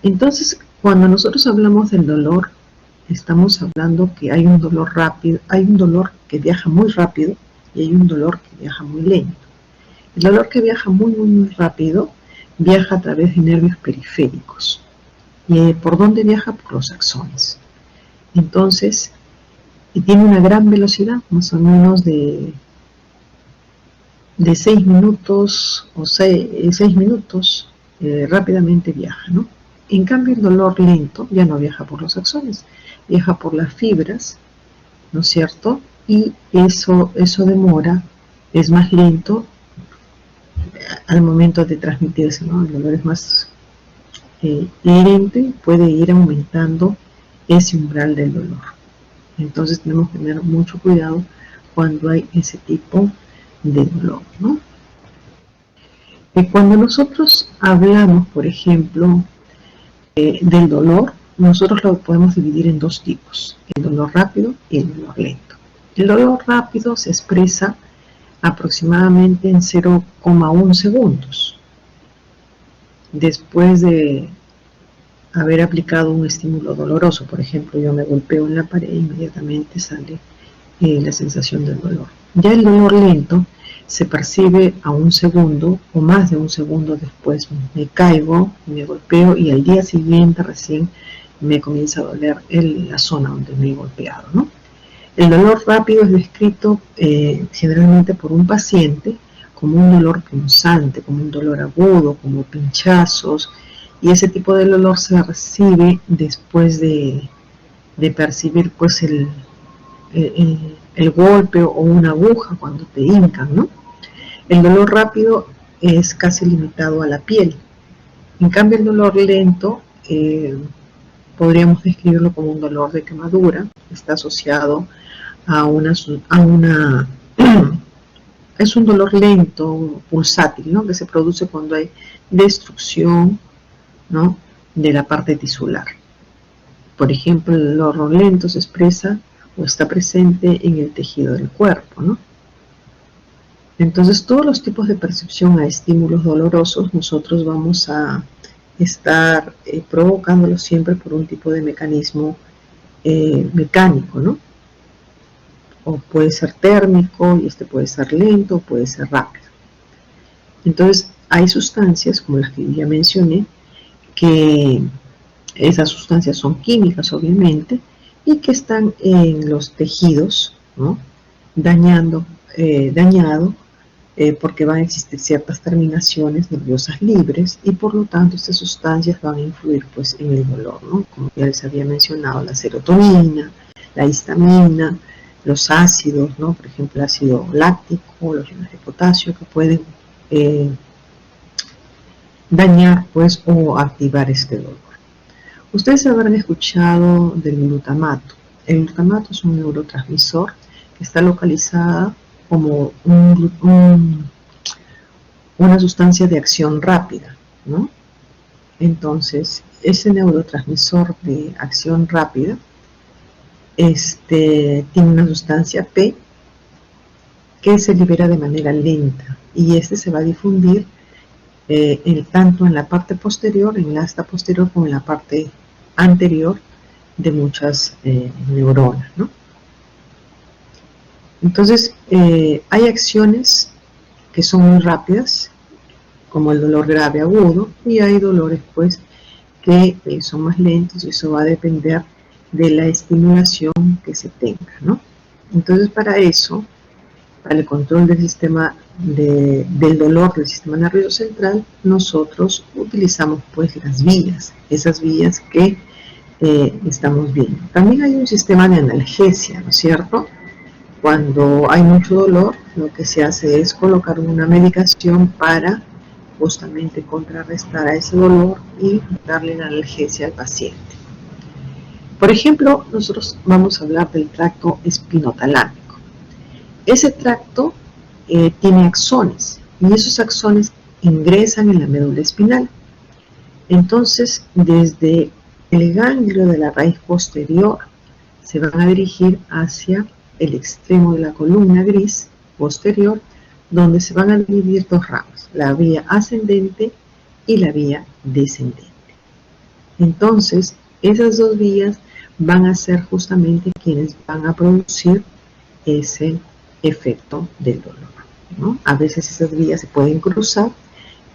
Entonces, cuando nosotros hablamos del dolor, estamos hablando que hay un dolor rápido, hay un dolor que viaja muy rápido y hay un dolor que viaja muy lento. El dolor que viaja muy rápido viaja a través de nervios periféricos. ¿Y por dónde viaja? Por los axones. Entonces, tiene una gran velocidad, más o menos de 6 minutos o 6 minutos, rápidamente viaja, ¿no? En cambio, el dolor lento ya no viaja por los axones, viaja por las fibras, ¿no es cierto? Y eso demora, es más lento al momento de transmitirse, ¿no? El dolor es más lento y puede ir aumentando ese umbral del dolor. Entonces tenemos que tener mucho cuidado cuando hay ese tipo de dolor, ¿no? Cuando nosotros hablamos, por ejemplo, del dolor, nosotros lo podemos dividir en dos tipos, el dolor rápido y el dolor lento. El dolor rápido se expresa aproximadamente en 0,1 segundos después de haber aplicado un estímulo doloroso. Por ejemplo, yo me golpeo en la pared e inmediatamente sale la sensación del dolor. Ya el dolor lento se percibe a 1 segundo o más de 1 segundo después. Me caigo, me golpeo y al día siguiente recién me comienza a doler la zona donde me he golpeado, ¿no? El dolor rápido es descrito generalmente por un paciente como un dolor punzante, como un dolor agudo, como pinchazos, y ese tipo de dolor se recibe después de percibir pues el golpe o una aguja cuando te hincan, ¿no? El dolor rápido es casi limitado a la piel. En cambio, el dolor lento podríamos describirlo como un dolor de quemadura. Está asociado a una es un dolor lento, pulsátil, ¿no? Que se produce cuando hay destrucción, ¿no? De la parte tisular. Por ejemplo, el dolor lento se expresa o está presente en el tejido del cuerpo, ¿no? Entonces, todos los tipos de percepción a estímulos dolorosos, nosotros vamos a estar provocándolos siempre por un tipo de mecanismo mecánico, ¿no? O puede ser térmico, y este puede ser lento, o puede ser rápido. Entonces, hay sustancias, como las que ya mencioné, que esas sustancias son químicas, obviamente, y que están en los tejidos, ¿no? Dañado, porque van a existir ciertas terminaciones nerviosas libres y por lo tanto estas sustancias van a influir pues en el dolor, ¿no? Como ya les había mencionado, la serotonina, la histamina, los ácidos, ¿no? Por ejemplo, el ácido láctico, los iones de potasio que pueden dañar pues o activar este dolor. Ustedes habrán escuchado del glutamato. El glutamato es un neurotransmisor que está localizada como una sustancia de acción rápida, ¿no? Entonces, ese neurotransmisor de acción rápida tiene una sustancia P que se libera de manera lenta y se va a difundir tanto en la parte posterior, en la asta posterior, como en la parte anterior de muchas neuronas, ¿no? Entonces, hay acciones que son muy rápidas, como el dolor grave agudo, y hay dolores pues que son más lentos y eso va a depender de la estimulación que se tenga, ¿no? Entonces, para eso, para el control del sistema del dolor del sistema nervioso central, nosotros utilizamos pues las vías, esas vías que estamos viendo. También hay un sistema de analgesia, ¿no es cierto? Cuando hay mucho dolor, lo que se hace es colocar una medicación para justamente contrarrestar a ese dolor y darle la analgesia al paciente. Por ejemplo, nosotros vamos a hablar del tracto espinotalámico. Ese tracto tiene axones y esos axones ingresan en la médula espinal. Entonces, desde el ganglio de la raíz posterior se van a dirigir hacia el extremo de la columna gris posterior, donde se van a dividir dos ramas, la vía ascendente y la vía descendente. Entonces, esas dos vías van a ser justamente quienes van a producir ese efecto del dolor, ¿no? A veces esas vías se pueden cruzar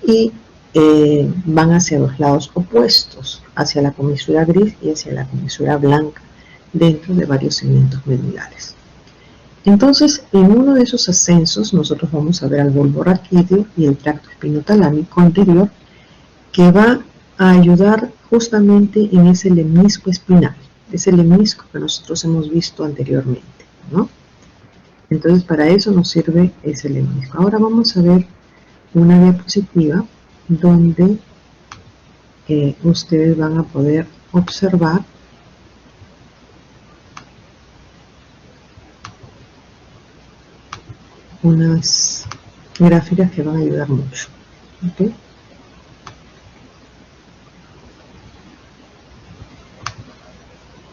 y van hacia los lados opuestos, hacia la comisura gris y hacia la comisura blanca, dentro de varios segmentos medulares. Entonces, en uno de esos ascensos, nosotros vamos a ver al bulbo raquídeo y el tracto espinotalámico anterior, que va a ayudar justamente en ese lemnisco espinal, ese lemnisco que nosotros hemos visto anteriormente, ¿no? Entonces, para eso nos sirve ese lemnisco. Ahora vamos a ver una diapositiva donde ustedes van a poder observar unas gráficas que van a ayudar mucho. ¿Okay?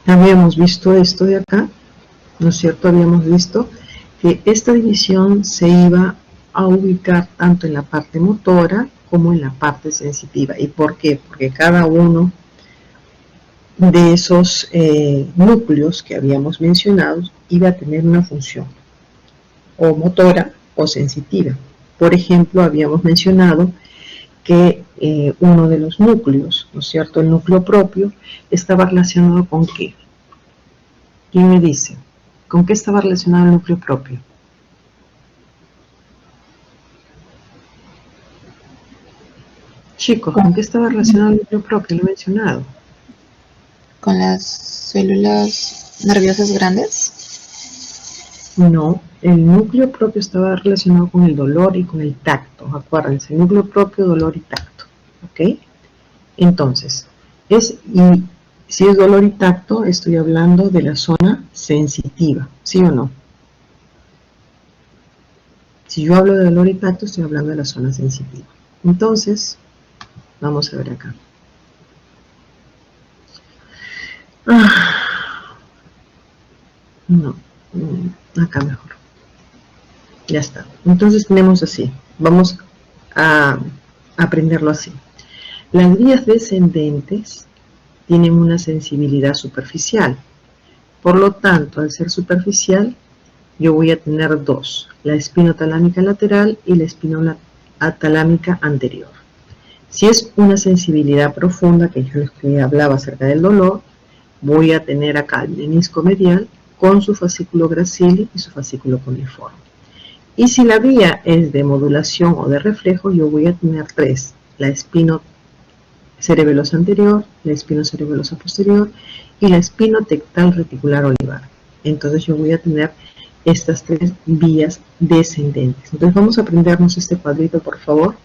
Habíamos visto esto de acá, ¿no es cierto? Habíamos visto que esta división se iba a ubicar tanto en la parte motora como en la parte sensitiva. ¿Y por qué? Porque cada uno de esos núcleos que habíamos mencionado iba a tener una función, o motora o sensitiva. Por ejemplo, habíamos mencionado que uno de los núcleos, ¿no es cierto?, el núcleo propio, estaba relacionado con ¿qué? ¿Quién me dice? ¿Con qué estaba relacionado el núcleo propio? Chicos, ¿con qué estaba relacionado el núcleo propio? Lo he mencionado. ¿Con las células nerviosas grandes? No, el núcleo propio estaba relacionado con el dolor y con el tacto. Acuérdense, núcleo propio, dolor y tacto. ¿Ok? Entonces, y si es dolor y tacto, estoy hablando de la zona sensitiva, ¿sí o no? Si yo hablo de dolor y tacto, estoy hablando de la zona sensitiva. Entonces, vamos a ver acá. No, acá mejor. Ya está. Entonces tenemos así. Vamos a aprenderlo así. Las vías descendentes tienen una sensibilidad superficial. Por lo tanto, al ser superficial, yo voy a tener dos, la espinotalámica lateral y la espinotalámica anterior. Si es una sensibilidad profunda, que yo les hablaba acerca del dolor, voy a tener acá el menisco medial con su fascículo gracili y su fascículo cuneiforme. Y si la vía es de modulación o de reflejo, yo voy a tener tres, la espinocerebelosa anterior, la espinocerebelosa posterior y la espinotectal reticular olivar. Entonces yo voy a tener estas tres vías descendentes. Entonces vamos a aprendernos este cuadrito, por favor.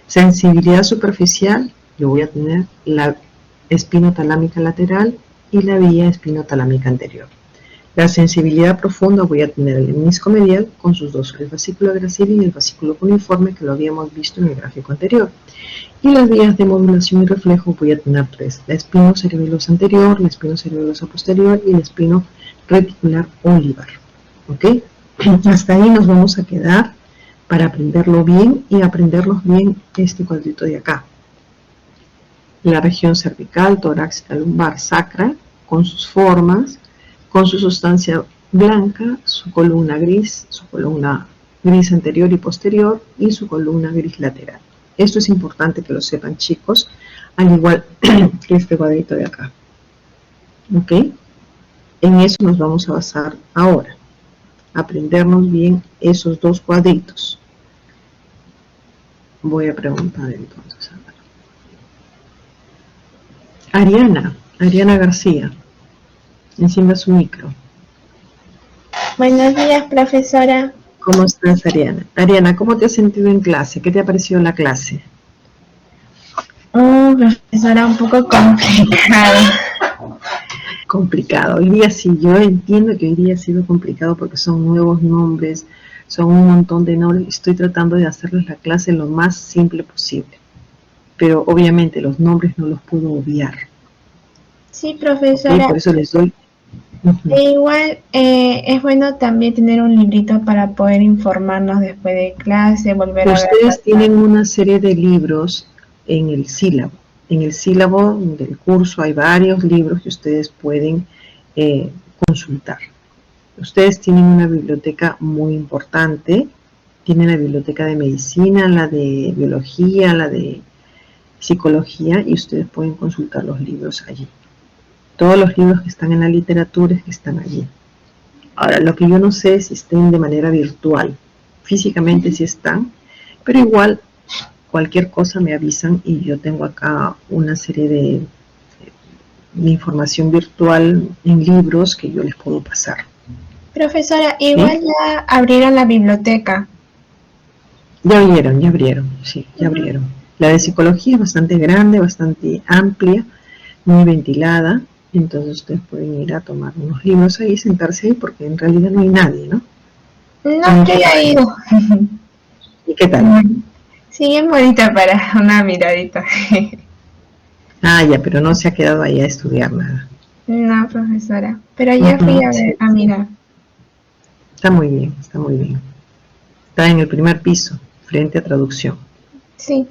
Sensibilidad superficial, yo voy a tener la espinotalámica lateral y la vía espinotalámica anterior. La sensibilidad profunda voy a tener el menisco medial con sus dos, el fascículo gracili y el fascículo cuneiforme, que lo habíamos visto en el gráfico anterior. Y las vías de modulación y reflejo voy a tener tres, la espinocerebelosa anterior, la espinocerebelosa posterior y el espino reticular olivar. ¿Ok? Hasta ahí nos vamos a quedar para aprenderlo bien y aprenderlos bien este cuadrito de acá. La región cervical, torácica, lumbar, sacra, con sus formas, con su sustancia blanca, su columna gris anterior y posterior y su columna gris lateral. Esto es importante que lo sepan, chicos, al igual que este cuadrito de acá. ¿Ok? En eso nos vamos a basar ahora. Aprendernos bien esos dos cuadritos. Voy a preguntar entonces. Ariana García, encienda su micro. Buenos días, profesora. ¿Cómo estás, Ariana? Ariana, ¿cómo te has sentido en clase? ¿Qué te ha parecido la clase? Profesora, un poco complicado. Complicado. Hoy día sí, yo entiendo que hoy día ha sido complicado porque son nuevos nombres, son un montón de nombres. Estoy tratando de hacerles la clase lo más simple posible. Pero obviamente los nombres no los puedo obviar. Sí, profesora. Por eso les doy. Igual es bueno también tener un librito para poder informarnos después de clase, volver a ver. Ustedes tienen una serie de libros en el sílabo. En el sílabo del curso hay varios libros que ustedes pueden consultar. Ustedes tienen una biblioteca muy importante. Tienen la biblioteca de medicina, la de biología, la de psicología y ustedes pueden consultar los libros allí. Todos los libros que están en la literatura es que están allí. Ahora, lo que yo no sé es si estén de manera virtual. Físicamente sí están, pero igual cualquier cosa me avisan y yo tengo acá una serie de información virtual en libros que yo les puedo pasar. Profesora, igual ya abrieron la biblioteca. Ya abrieron, sí, ya abrieron. La de psicología es bastante grande, bastante amplia, muy ventilada, entonces ustedes pueden ir a tomar unos libros ahí, sentarse ahí, porque en realidad no hay nadie, ¿no? No, yo ya he ido. ¿Y qué tal? Sí, bien bonita para una miradita. Ah, ya, pero no se ha quedado ahí a estudiar nada. No, profesora, pero ya fui a ver, a mirar. Está muy bien, está muy bien. Está en el primer piso, frente a traducción. Sí.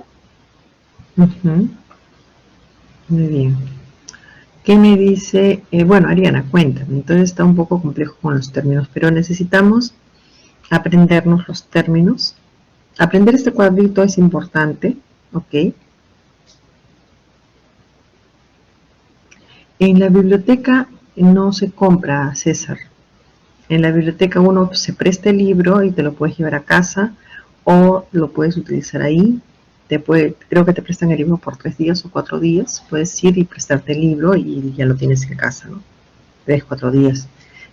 Muy bien. ¿Qué me dice? Bueno, Ariana, cuéntame. Entonces está un poco complejo con los términos, pero necesitamos aprendernos los términos. Aprender este cuadrito es importante, ¿ok? En la biblioteca no se compra, César. En la biblioteca uno se presta el libro y te lo puedes llevar a casa o lo puedes utilizar ahí. Creo que te prestan el libro por 3 días o 4 días. Puedes ir y prestarte el libro y ya lo tienes en casa, ¿no? 3, 4 días.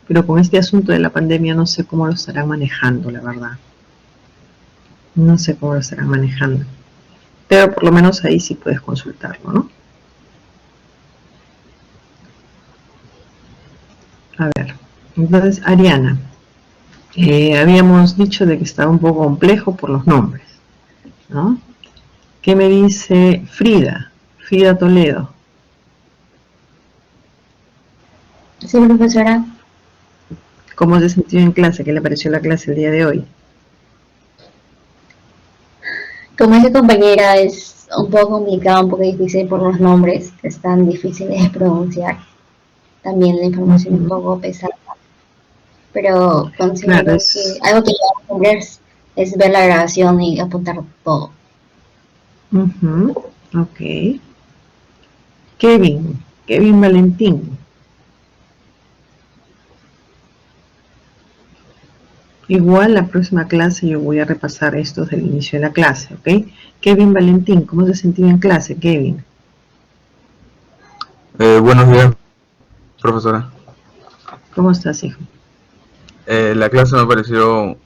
Pero con este asunto de la pandemia no sé cómo lo estarán manejando, la verdad. No sé cómo lo estarán manejando. Pero por lo menos ahí sí puedes consultarlo, ¿no? A ver, entonces Ariana, habíamos dicho de que estaba un poco complejo por los nombres, ¿no? ¿Qué me dice Frida? Frida Toledo. Sí, profesora. ¿Cómo se sintió en clase? ¿Qué le pareció la clase el día de hoy? Como dice compañera, es un poco complicado, un poco difícil por los nombres, que están difíciles de pronunciar. También la información es un poco pesada. Pero considero Claro, que algo que debo aprender es ver la grabación y apuntar todo. Ok. Kevin Valentín. Igual la próxima clase yo voy a repasar estos del inicio de la clase, ¿ok? Kevin Valentín, ¿cómo se sentía en clase, Kevin? Buenos días, profesora. ¿Cómo estás, hijo? La clase me pareció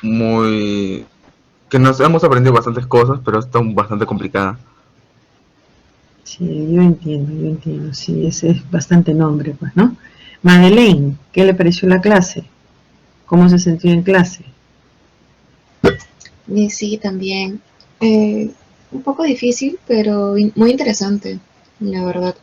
que nos hemos aprendido bastantes cosas, pero está bastante complicada. Sí, yo entiendo, sí, ese es bastante nombre, pues, ¿no? Madeleine, ¿qué le pareció la clase? ¿Cómo se sintió en clase? Sí, también. Un poco difícil, pero muy interesante, la verdad.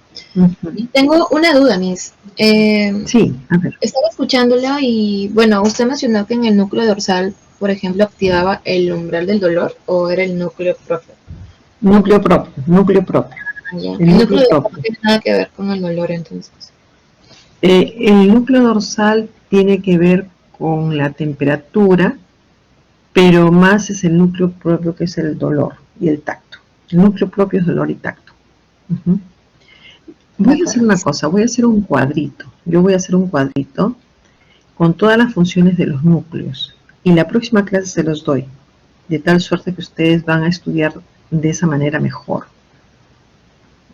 Tengo una duda, Miss. Sí, a ver. Estaba escuchándola y, bueno, usted mencionó que en el núcleo dorsal, por ejemplo, activaba el umbral del dolor o era el núcleo propio. Núcleo propio. Ya. El núcleo dorsal no tiene nada que ver con el dolor, entonces. El núcleo dorsal tiene que ver con la temperatura, pero más es el núcleo propio, que es el dolor y el tacto. El núcleo propio es dolor y tacto. Voy a hacer una cosa, voy a hacer un cuadrito. Yo voy a hacer un cuadrito con todas las funciones de los núcleos y la próxima clase se los doy, de tal suerte que ustedes van a estudiar de esa manera mejor.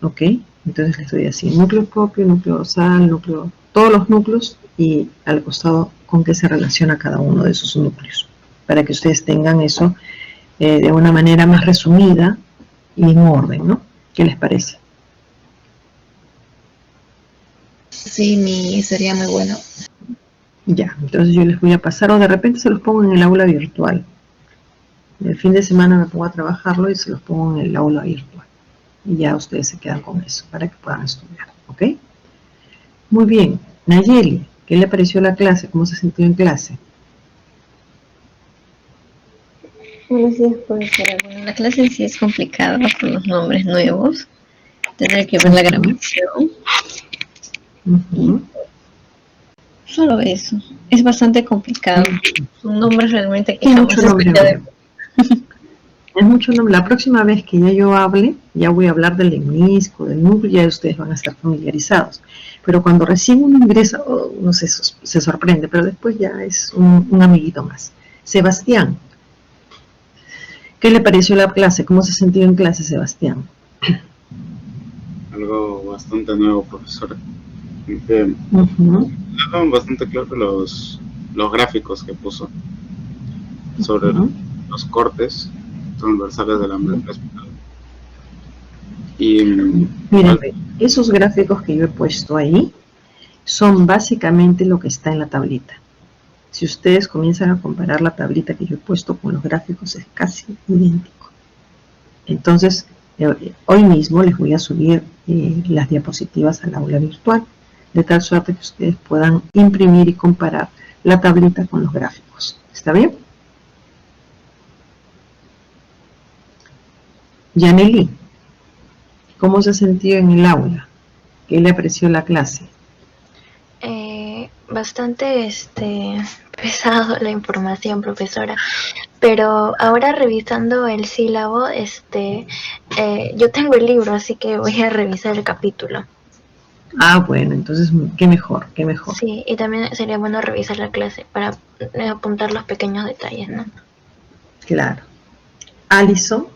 ¿Ok? Entonces les doy así, núcleo propio, núcleo dorsal, todos los núcleos y al costado con qué se relaciona cada uno de esos núcleos, para que ustedes tengan eso de una manera más resumida y en orden, ¿no? ¿Qué les parece? Sí, sería muy bueno. Ya, entonces yo les voy a pasar, o de repente se los pongo en el aula virtual. El fin de semana me pongo a trabajarlo y se los pongo en el aula virtual. Y ya ustedes se quedan con eso para que puedan estudiar, ¿ok? Muy bien. Nayeli, ¿qué le pareció la clase? ¿Cómo se sintió en clase? Buenos días, profesora. Bueno, la clase en sí es complicada con los nombres nuevos. Tener que ver la grabación. Solo eso. Es bastante complicado. Son nombres realmente que jamás he escuchado. Es mucho nombre. La próxima vez que ya yo hable, ya voy a hablar del lemnisco, del núcleo, ya ustedes van a estar familiarizados. Pero cuando recién uno ingresa, uno se sorprende, pero después ya es un amiguito más. Sebastián, ¿qué le pareció la clase? ¿Cómo se sintió en clase, Sebastián? Algo bastante nuevo, profesora. Estaban bastante claros los gráficos que puso sobre los cortes transversales de la médula espinal. Y miren, esos gráficos que yo he puesto ahí son básicamente lo que está en la tablita. Si ustedes comienzan a comparar la tablita que yo he puesto con los gráficos, es casi idéntico. Entonces, hoy mismo les voy a subir las diapositivas al aula virtual, de tal suerte que ustedes puedan imprimir y comparar la tablita con los gráficos. ¿Está bien? Yaneli, ¿cómo se sintió en el aula? ¿Qué le pareció la clase? Bastante pesado la información, profesora, pero ahora revisando el sílabo, yo tengo el libro, así que voy a revisar el capítulo. Ah, bueno, entonces qué mejor, qué mejor. Sí, y también sería bueno revisar la clase para apuntar los pequeños detalles, ¿no? Claro. Alison,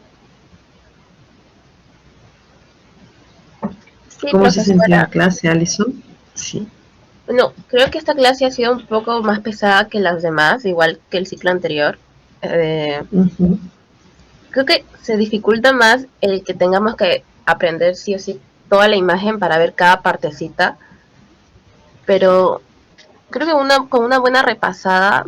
sí, ¿cómo se sintió profesora. la clase, Alison? Sí. No, creo que esta clase ha sido un poco más pesada que las demás, igual que el ciclo anterior. Creo que se dificulta más el que tengamos que aprender sí o sí toda la imagen para ver cada partecita, pero creo que con una buena repasada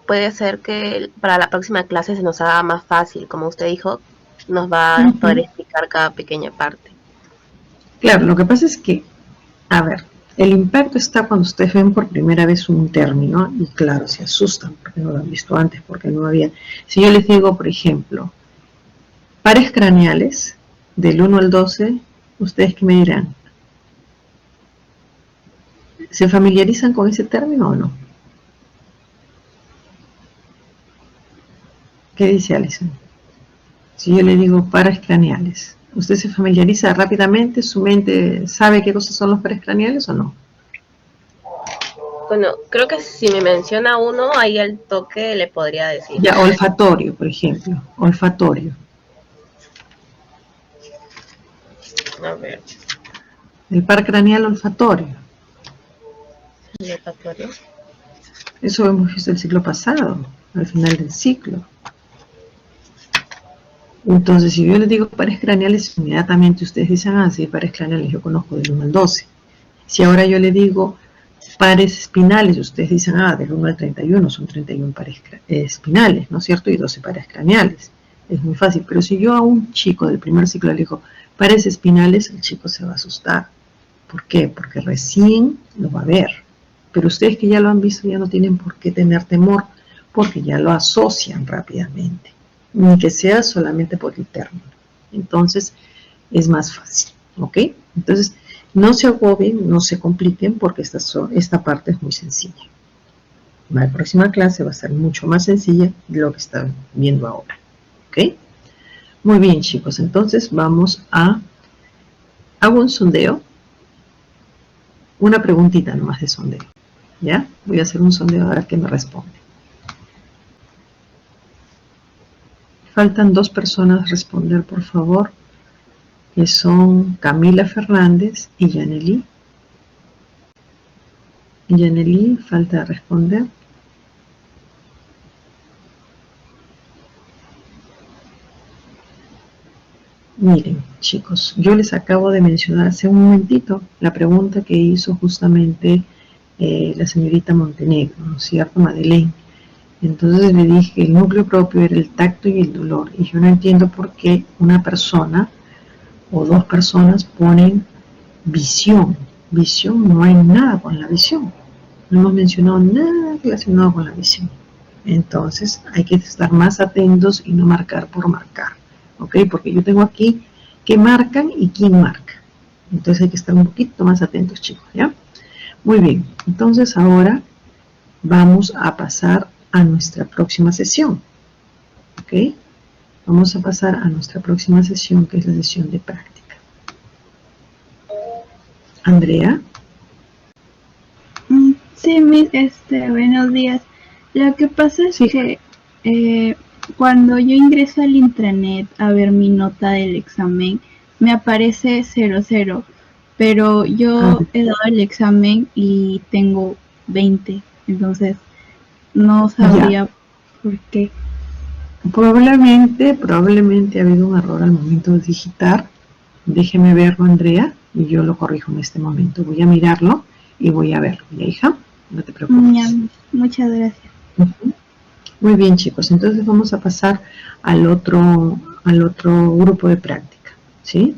puede ser que para la próxima clase se nos haga más fácil, como usted dijo, nos va a poder explicar cada pequeña parte. Claro, lo que pasa es que, a ver, el impacto está cuando ustedes ven por primera vez un término y claro, se asustan porque no lo han visto antes, porque no había. Si yo les digo, por ejemplo, pares craneales del 1 al 12, ¿ustedes qué me dirán? ¿Se familiarizan con ese término o no? ¿Qué dice Alison? Si yo le digo pares craneales, ¿usted se familiariza rápidamente? ¿Su mente sabe qué cosas son los pares craneales o no? Bueno, creo que si me menciona uno, ahí al toque le podría decir. Ya, olfatorio, por ejemplo. Olfatorio. A ver. El par craneal olfatorio. ¿El olfatorio? Eso hemos visto el ciclo pasado, al final del ciclo. Entonces, si yo les digo pares craneales, inmediatamente ustedes dicen, ah, sí, pares craneales yo conozco del 1 al 12. Si ahora yo le digo pares espinales, ustedes dicen, ah, del 1 al 31 son 31 pares espinales, ¿no es cierto? Y 12 pares craneales. Es muy fácil. Pero si yo a un chico del primer ciclo le digo pares espinales, el chico se va a asustar. ¿Por qué? Porque recién lo va a ver. Pero ustedes que ya lo han visto ya no tienen por qué tener temor, porque ya lo asocian rápidamente. Ni que sea solamente por el término. Entonces, es más fácil, ¿ok? Entonces, no se agobien, no se compliquen, porque esta parte es muy sencilla. La próxima clase va a ser mucho más sencilla de lo que están viendo ahora, ¿ok? Muy bien, chicos, entonces vamos a... Hago un sondeo. Una preguntita nomás de sondeo, ¿ya? Voy a hacer un sondeo a ver qué me responde. Faltan 2 personas responder, por favor, que son Camila Fernández y Yaneli. Yaneli, falta responder. Miren, chicos, yo les acabo de mencionar hace un momentito la pregunta que hizo justamente la señorita Montenegro, ¿no es cierto, Madeleine? Entonces le dije que el núcleo propio era el tacto y el dolor, y yo no entiendo por qué una persona o 2 personas ponen visión. Visión, no hay nada con la visión. No hemos mencionado nada relacionado con la visión. Entonces hay que estar más atentos y no marcar por marcar, ¿ok? Porque yo tengo aquí que marcan y quién marca. Entonces hay que estar un poquito más atentos, chicos, ¿ya? Muy bien, entonces ahora vamos a pasar a nuestra próxima sesión, ¿ok? Vamos a pasar a nuestra próxima sesión, que es la sesión de práctica. Andrea. Sí, Miss, buenos días. Lo que pasa es que cuando yo ingreso al intranet a ver mi nota del examen, me aparece 00, pero yo he dado el examen y tengo 20, entonces no sabría por qué. Probablemente ha habido un error al momento de digitar. Déjeme verlo, Andrea, y yo lo corrijo en este momento. Voy a mirarlo y voy a verlo. ¿Ya, hija? No te preocupes. Ya, muchas gracias. Muy bien, chicos. Entonces vamos a pasar al otro grupo de práctica, ¿sí?